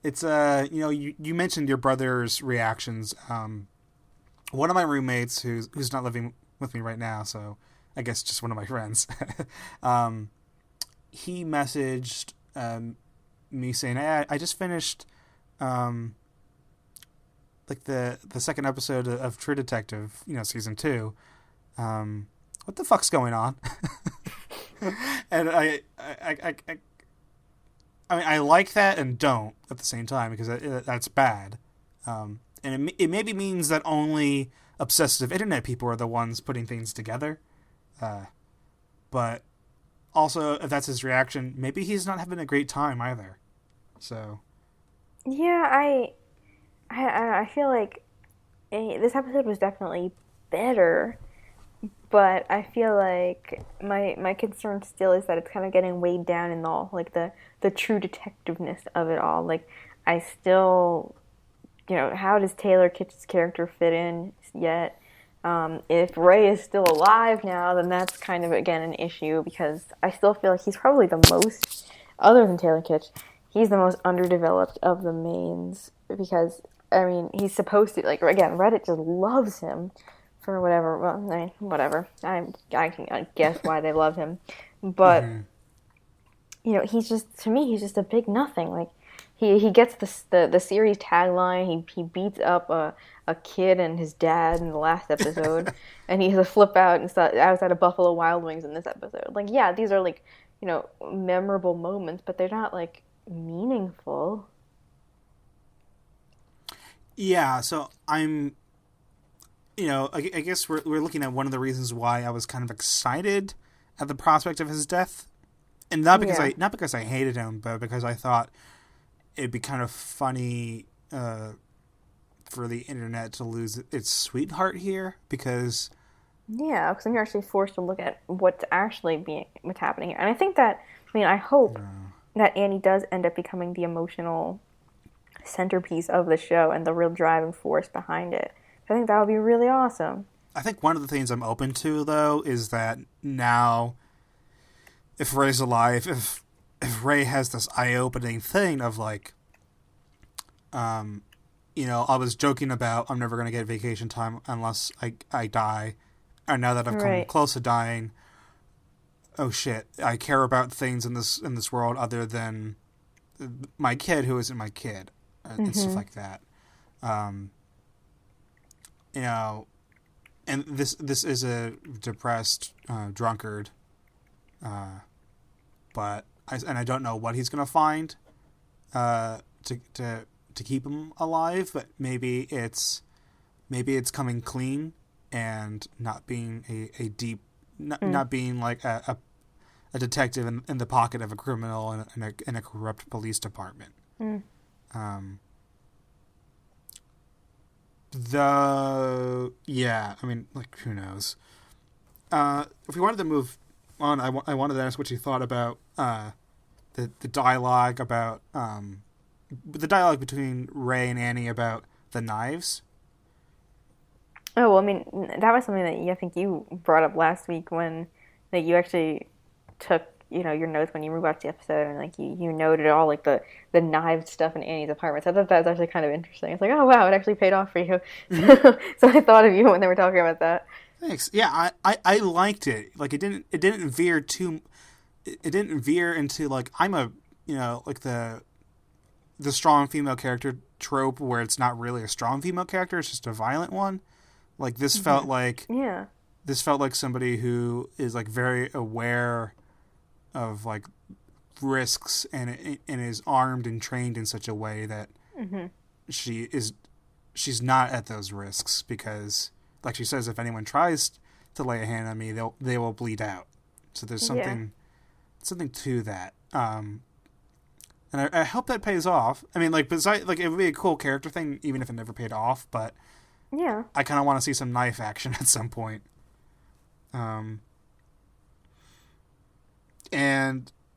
it's you mentioned your brother's reactions. One of my roommates who's not living with me right now, so I guess just one of my friends. He messaged me saying, "Hey, I just finished like the second episode of True Detective, season 2. What the fuck's going on?" And I mean, I like that and don't at the same time because that's bad. And it maybe means that only obsessive internet people are the ones putting things together. But also, if that's his reaction, maybe he's not having a great time either. So, Yeah, I feel like this episode was definitely better, but I feel like my concern still is that it's kind of getting weighed down in like the true detectiveness of it all. Like I still, how does Taylor Kitsch's character fit in yet? If Ray is still alive now, then that's kind of again an issue because I still feel like he's probably the most, other than Taylor Kitsch, he's the most underdeveloped of the mains because I mean he's supposed to, like, again, Reddit just loves him for whatever. Well, I mean, whatever. I can guess why they love him, but mm-hmm. he's just, to me, he's just a big nothing. Like he gets the series tagline. He beats up a kid and his dad in the last episode, and he has a flip out and stuff outside of Buffalo Wild Wings in this episode. Like, yeah, these are like memorable moments, but they're not like meaningful. Yeah. So I'm, I guess we're looking at one of the reasons why I was kind of excited at the prospect of his death, and not because I hated him, but because I thought it'd be kind of funny for the internet to lose its sweetheart here, because Because then you're actually forced to look at what's happening here, and I think that, I hope that Annie does end up becoming the emotional centerpiece of the show and the real driving force behind it. I think that would be really awesome. I think one of the things I'm open to, though, is that now, if Ray's alive, if Ray has this eye-opening thing of like, I was joking about I'm never going to get vacation time unless I die, and now that I've come close to dying, oh shit, I care about things in this world other than my kid who isn't my kid, and stuff like that. And this is a depressed drunkard, but I don't know what he's gonna find to keep him alive. But maybe it's coming clean and not being a deep, not being like a detective in the pocket of a criminal in a corrupt police department. Yeah, I mean, like, who knows? If we wanted to move on, I wanted to ask what you thought about the dialogue about the dialogue between Ray and Annie about the knives. Oh, well, that was something that I think you brought up last week when you actually took your notes when you rewatched the episode, and like you noted all like the knife stuff in Annie's apartment. So I thought that was actually kind of interesting. It's like, oh wow, it actually paid off for you. So I thought of you when they were talking about that. Thanks. Yeah, I liked it. Like it didn't veer into like I'm a like the strong female character trope where it's not really a strong female character, it's just a violent one. Like this felt like somebody who is like very aware of like risks and is armed and trained in such a way that she's not at those risks, because like she says, if anyone tries to lay a hand on me, they will bleed out. So there's something to that. And I hope that pays off. I mean, like, besides, like, it would be a cool character thing, even if it never paid off. But yeah, I kind of want to see some knife action at some point. And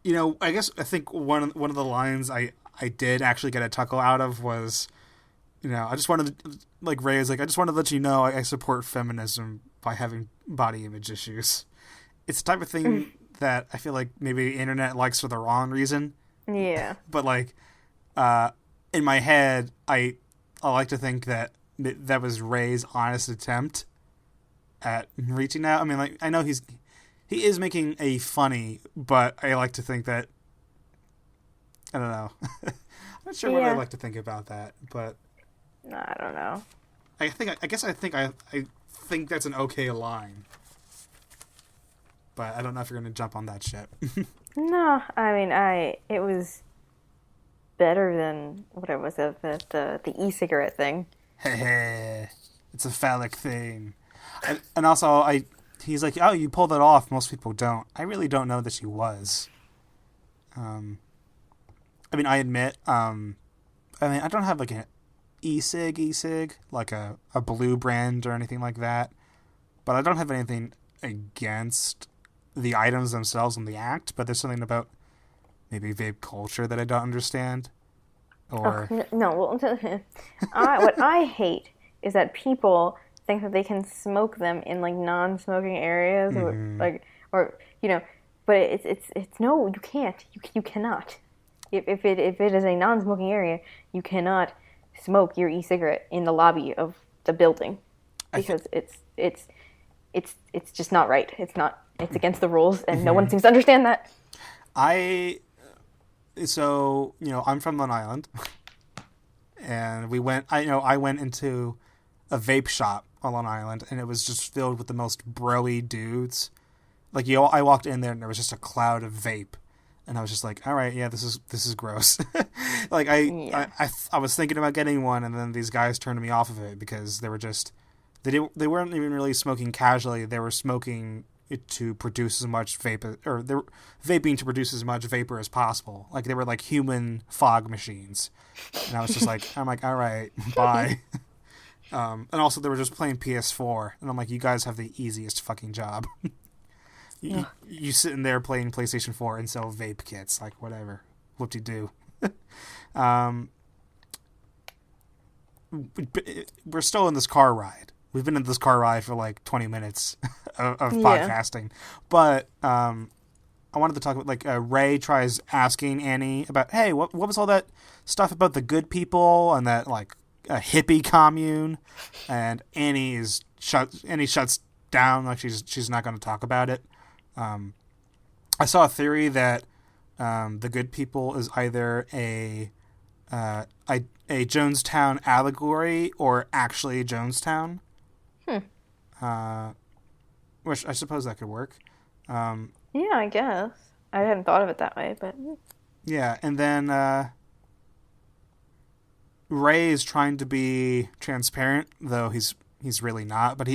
I think one of the lines I did actually get a chuckle out of was, I just wanted to, like, Ray is like, I just wanted to let you know I support feminism by having body image issues. It's the type of thing that I feel like maybe the internet likes for the wrong reason. Yeah. But, like, in my head, I like to think that was Ray's honest attempt at reaching out. I mean, like, I know he is making a funny, but I like to think that, I don't know. I'm not sure what I like to think about that, but I don't know. I think that's an okay line. But I don't know if you're going to jump on that shit. No, I mean, it was better than whatever was the e-cigarette thing. Hey, it's a phallic thing. And also, he's like, oh, you pulled it off. Most people don't. I really don't know that she was. I mean, I admit, I don't have like an e-cig, like a blue brand or anything like that. But I don't have anything against the items themselves in the act, but there's something about maybe vape culture that I don't understand. Or what I hate is that people think that they can smoke them in like non-smoking areas, or but it's no, you can't, you cannot. If it is a non-smoking area, you cannot smoke your e-cigarette in the lobby of the building because it's just not right. It's against the rules, and no one seems to understand that. I'm from Long Island, and I went into a vape shop on Long Island, and it was just filled with the most broy dudes. Like, I walked in there, and there was just a cloud of vape, and I was just like, all right, yeah, this is gross. Like, I was thinking about getting one, and then these guys turned me off of it because they were just they weren't even really smoking casually. They were smoking it to produce as much vapor, or they were vaping to produce as much vapor as possible. Like, they were like human fog machines. And I was just like, I'm like, all right, bye. And also they were just playing PS4, and I'm like, you guys have the easiest fucking job. You sitting there playing PlayStation 4 and sell vape kits, like, whatever, whoop-de-doo. We're still in this car ride. We've been in this car ride for like 20 minutes of podcasting. But I wanted to talk about, like, Ray tries asking Annie about, hey, what was all that stuff about the good people and that, like, a hippie commune? And Annie shuts down, like she's not going to talk about it. I saw a theory that the good people is either a Jonestown allegory or actually Jonestown. Which I suppose that could work. Yeah, I guess. I hadn't thought of it that way, but yeah. And then Ray is trying to be transparent, though he's really not. But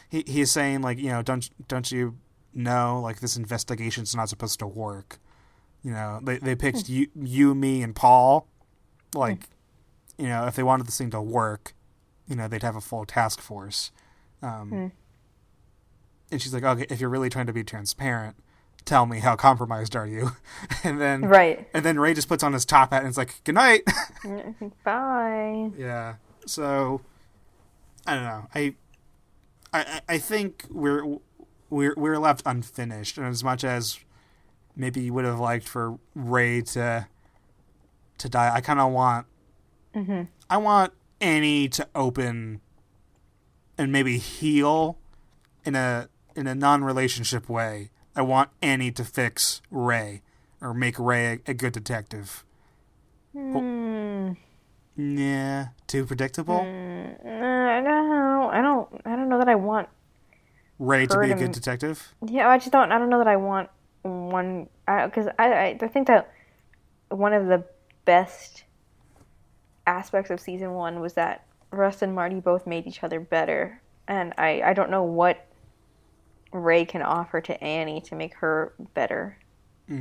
he's saying, like, don't you know, like, this investigation's not supposed to work. They picked you, me, and Paul. Like, if they wanted this thing to work, they'd have a full task force. And she's like, okay, if you're really trying to be transparent, tell me, how compromised are you? And then Ray just puts on his top hat and it's like, good night. Bye. Yeah. So I don't know. I think we're left unfinished, and as much as maybe you would have liked for Ray to die, I kind of want I want Annie to open and maybe heal in a non-relationship way. I want Annie to fix Ray or make Ray a good detective. Yeah, too predictable. I don't know that I want Ray to be a good detective. Yeah, I don't know that I want one, because I think that one of the best aspects of season 1 was that Russ and Marty both made each other better, and I don't know what Ray can offer to Annie to make her better. I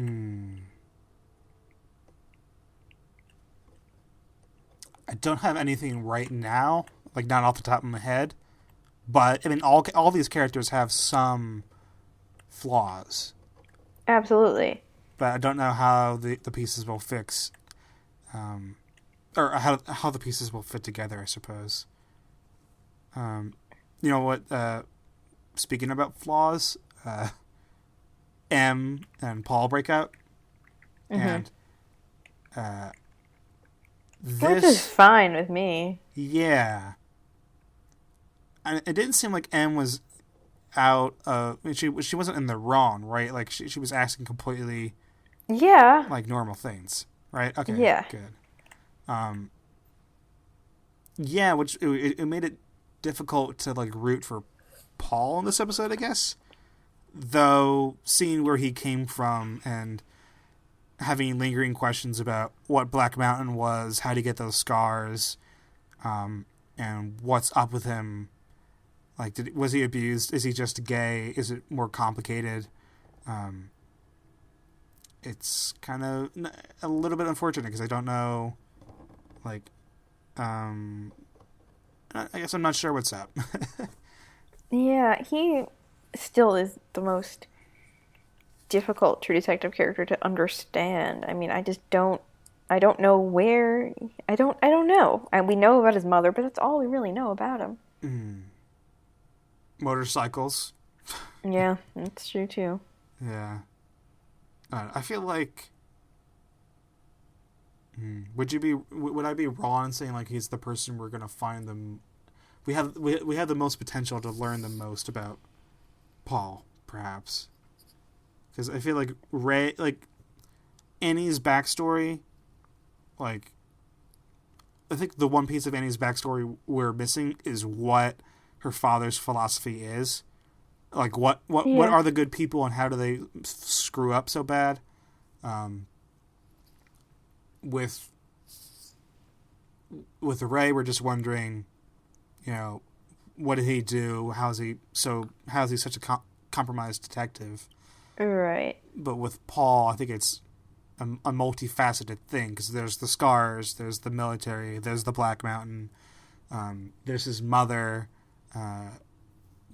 don't have anything right now, like not off the top of my head. But I mean, all these characters have some flaws. Absolutely. But I don't know how the pieces will fix, or how the pieces will fit together, I suppose. You know what? Speaking about flaws, M and Paul break out, and which is fine with me. Yeah, and it didn't seem like M was out of. I mean, she wasn't in the wrong, right? Like she was asking completely, like normal things, right? Okay, yeah, good. Yeah, which it made it difficult to like root for Paul in this episode, I guess. Though seeing where he came from and having lingering questions about what Black Mountain was, how to get those scars, and what's up with him. Like, was he abused? Is he just gay? Is it more complicated? It's kind of a little bit unfortunate because I don't know. Like, I guess I'm not sure what's up. Yeah, he still is the most difficult True Detective character to understand. I mean, I don't know where, I don't know. And we know about his mother, but that's all we really know about him. Motorcycles. Yeah, that's true too. Yeah. I feel like, would I be wrong in saying like he's the person we're going to find them? We have the most potential to learn the most about Paul, perhaps. Because I feel like Ray, like Annie's backstory, like I think the one piece of Annie's backstory we're missing is what her father's philosophy is. Like what are the good people and how do they screw up so bad? With Ray, we're just wondering, you know, what did he do? How's he such a compromised detective? Right. But with Paul, I think it's a multifaceted thing because there's the scars, there's the military, there's the Black Mountain, there's his mother,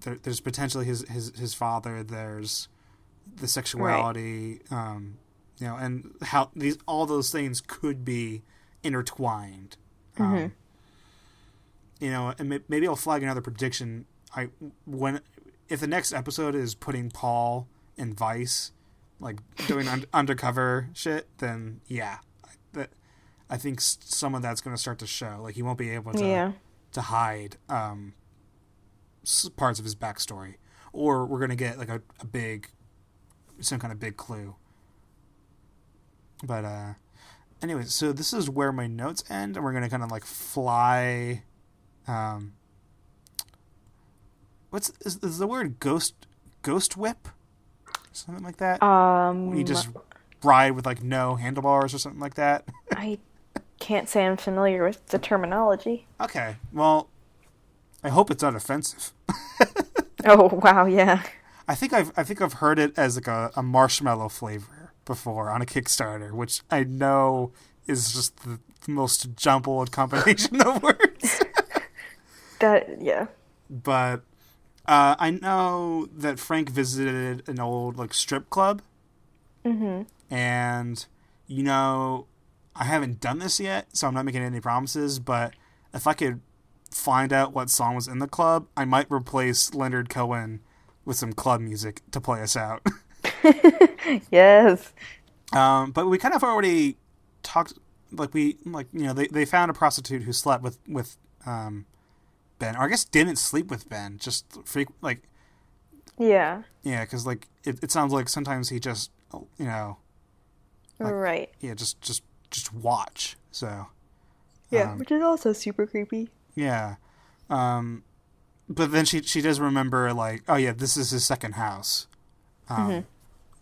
there's potentially his father, there's the sexuality, right. And how all those things could be intertwined. And maybe I'll flag another prediction. If the next episode is putting Paul in Vice, like doing undercover shit, then I think some of that's going to start to show. Like he won't be able to hide parts of his backstory, or we're going to get like some kind of big clue. But anyways, so this is where my notes end, and we're going to kind of like fly. Is the word ghost whip? Something like that? You just ride with like no handlebars or something like that? I can't say I'm familiar with the terminology. Okay, well, I hope it's not offensive. Oh wow, yeah. I think I've heard it as like a marshmallow flavor before on a Kickstarter, which I know is just the most jumbled combination of words. But I know that Frank visited an old like strip club. And I haven't done this yet, so I'm not making any promises, but if I could find out what song was in the club, I might replace Leonard Cohen with some club music to play us out. Yes. But we kind of already talked, they found a prostitute who slept with Ben, or I guess didn't sleep with Ben, just yeah, because like it sounds like sometimes he just right, just watch. So which is also super creepy. Yeah, but then she does remember like, oh yeah, this is his second house,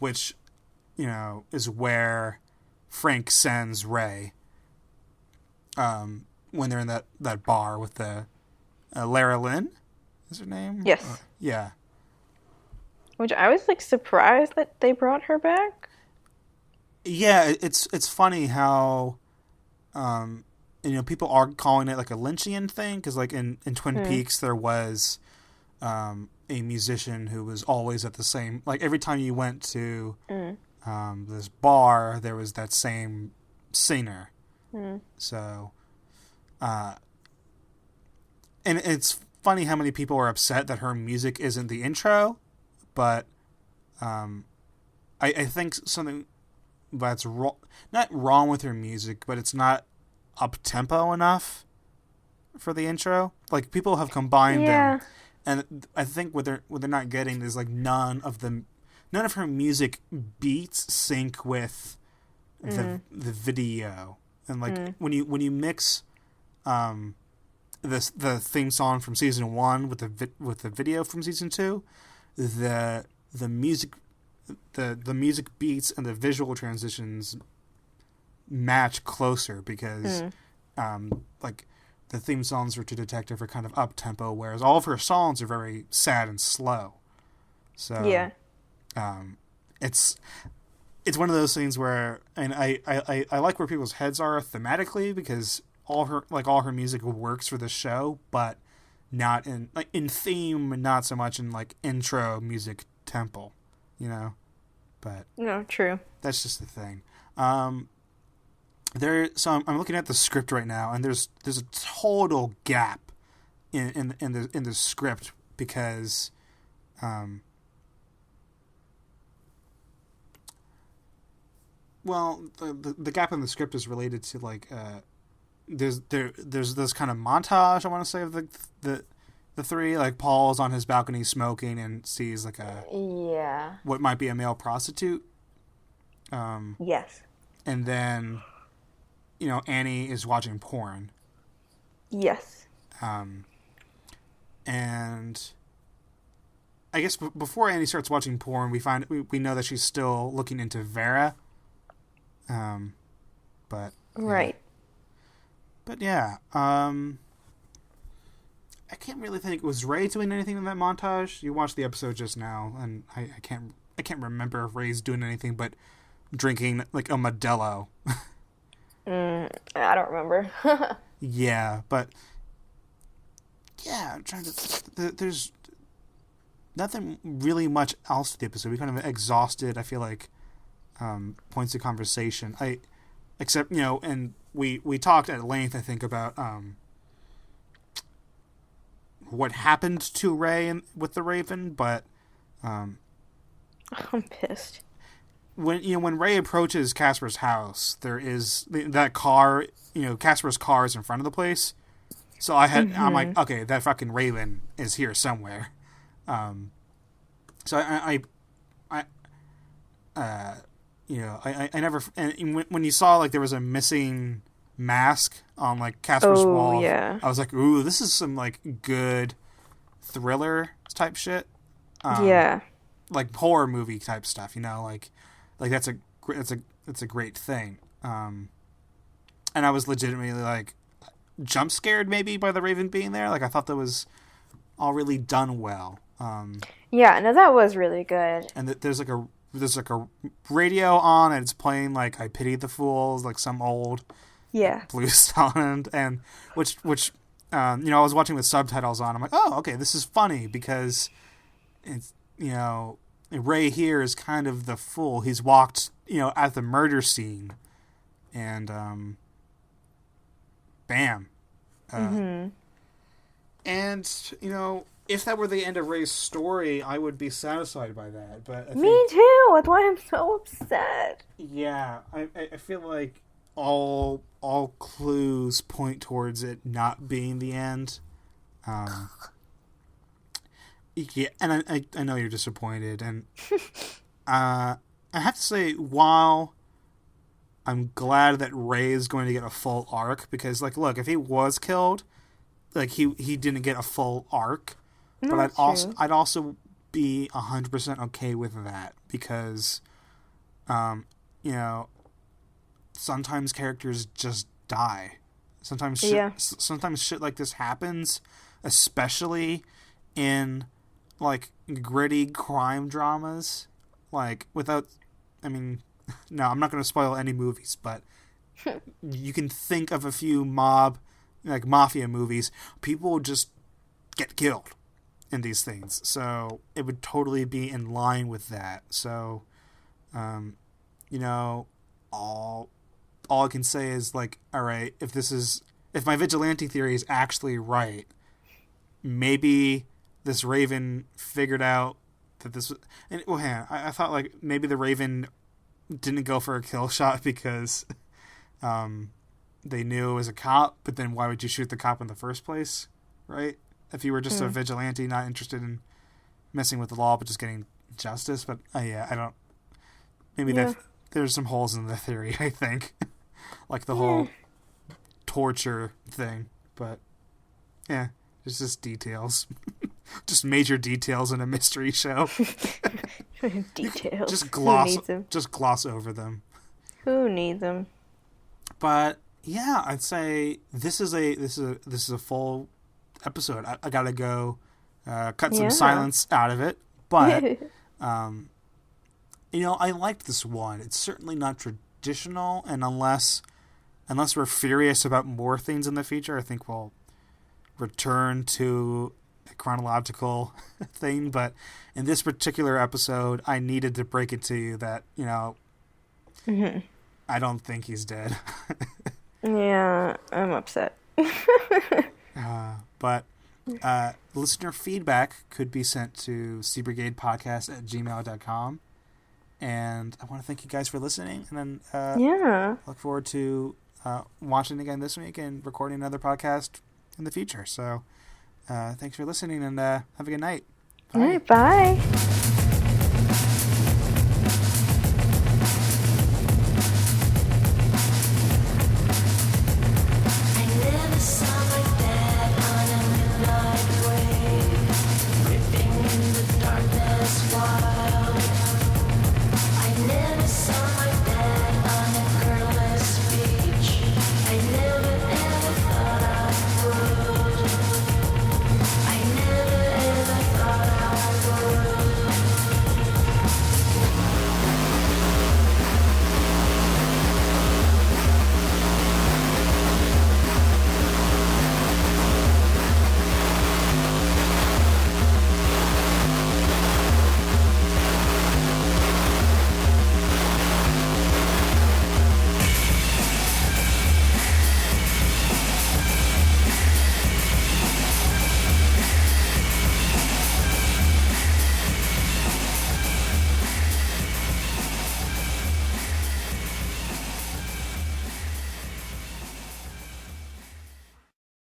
which is where Frank sends Ray when they're in that bar with the Lara Lynn, is her name? Yes. Yeah. Which I was like surprised that they brought her back. Yeah, it's funny how, people are calling it like a Lynchian thing because like in Twin Peaks there was a musician who was always at the same, like every time you went to this bar there was that same singer. So, and it's funny how many people are upset that her music isn't the intro, but I think something that's not wrong with her music, but it's not up-tempo enough for the intro. Like, people have combined them, and I think what they're not getting is like none of her music beats sync with the video. And like when you mix the theme song from season 1 with the video from season 2, the music beats and the visual transitions match closer because like the theme songs for True Detective are kind of up tempo, whereas all of her songs are very sad and slow. So it's one of those things where, and I like where people's heads are thematically because all her music works for the show, but not in theme and not so much in like intro music tempo, But no, true. That's just the thing. So I'm looking at the script right now, and there's a total gap in the script because well, the gap in the script is related to like there's this kind of montage, I want to say, of the three. Like, Paul's on his balcony smoking and sees like what might be a male prostitute. Yes. And then Annie is watching porn. Yes. And I guess before Annie starts watching porn, we know that she's still looking into Vera. But right. But yeah, I can't really think. Was Ray doing anything in that montage? You watched the episode just now, and I can't remember if Ray's doing anything but drinking like a Modelo. I don't remember. Yeah, but yeah, I'm trying to. There's nothing really much else to the episode. We kind of exhausted, I feel like, points of conversation. Except and we talked at length, I think, about what happened to Ray with the Raven, but I'm pissed. When Ray approaches Casper's house, there is that car. Casper's car is in front of the place. So I'm like, okay, that fucking Raven is here somewhere. So I never. And when you saw like there was a missing mask on like Casper's wall, yeah. I was like, ooh, this is some like good thriller type shit. Yeah. Like horror movie type stuff, like that's a great thing. And I was legitimately like jump scared maybe by the Raven being there. Like, I thought that was all really done well. Yeah, no, that was really good. And there's like a radio on, and it's playing like "I Pity the Fools," like some old blues song, and which I was watching with subtitles on. I'm like, oh, okay, this is funny because it's Ray here is kind of the fool. He's walked at the murder scene, and bam, and if that were the end of Ray's story, I would be satisfied by that. But me too. That's why I'm so upset. Yeah, I feel like all clues point towards it not being the end. Yeah, and I know you're disappointed, and I have to say, while I'm glad that Ray is going to get a full arc, because like, look, if he was killed, like he didn't get a full arc. No, but true. I'd also be 100% okay with that because, sometimes characters just die. Sometimes shit like this happens, especially in like gritty crime dramas, like without, I mean, no, I'm not going to spoil any movies, but you can think of a few mafia movies. People just get killed in these things, so it would totally be in line with that. So, you know, all I can say is like, all right, if my vigilante theory is actually right, maybe this Raven figured out that this was... And, well, hang on, I thought, like, maybe the Raven didn't go for a kill shot because they knew it was a cop, but then why would you shoot the cop in the first place, right? If you were just a vigilante, not interested in messing with the law, but just getting justice. But, yeah, I don't... Maybe there's some holes in the theory, I think. Like the whole torture thing. But, yeah, it's just details. Just major details in a mystery show. Details. Just gloss over them. Who needs them? But yeah, I'd say this is a full episode. I gotta go cut some silence out of it. But you know, I liked this one. It's certainly not traditional, and unless we're furious about more things in the future, I think we'll return to a chronological thing. But in this particular episode, I needed to break it to you that, you know, I don't think he's dead. Yeah, I'm upset. But listener feedback could be sent to cbrigadepodcast@gmail.com. And I want to thank you guys for listening. And then look forward to watching again this week and recording another podcast in the future. So thanks for listening, and have a good night. Bye. All right, bye.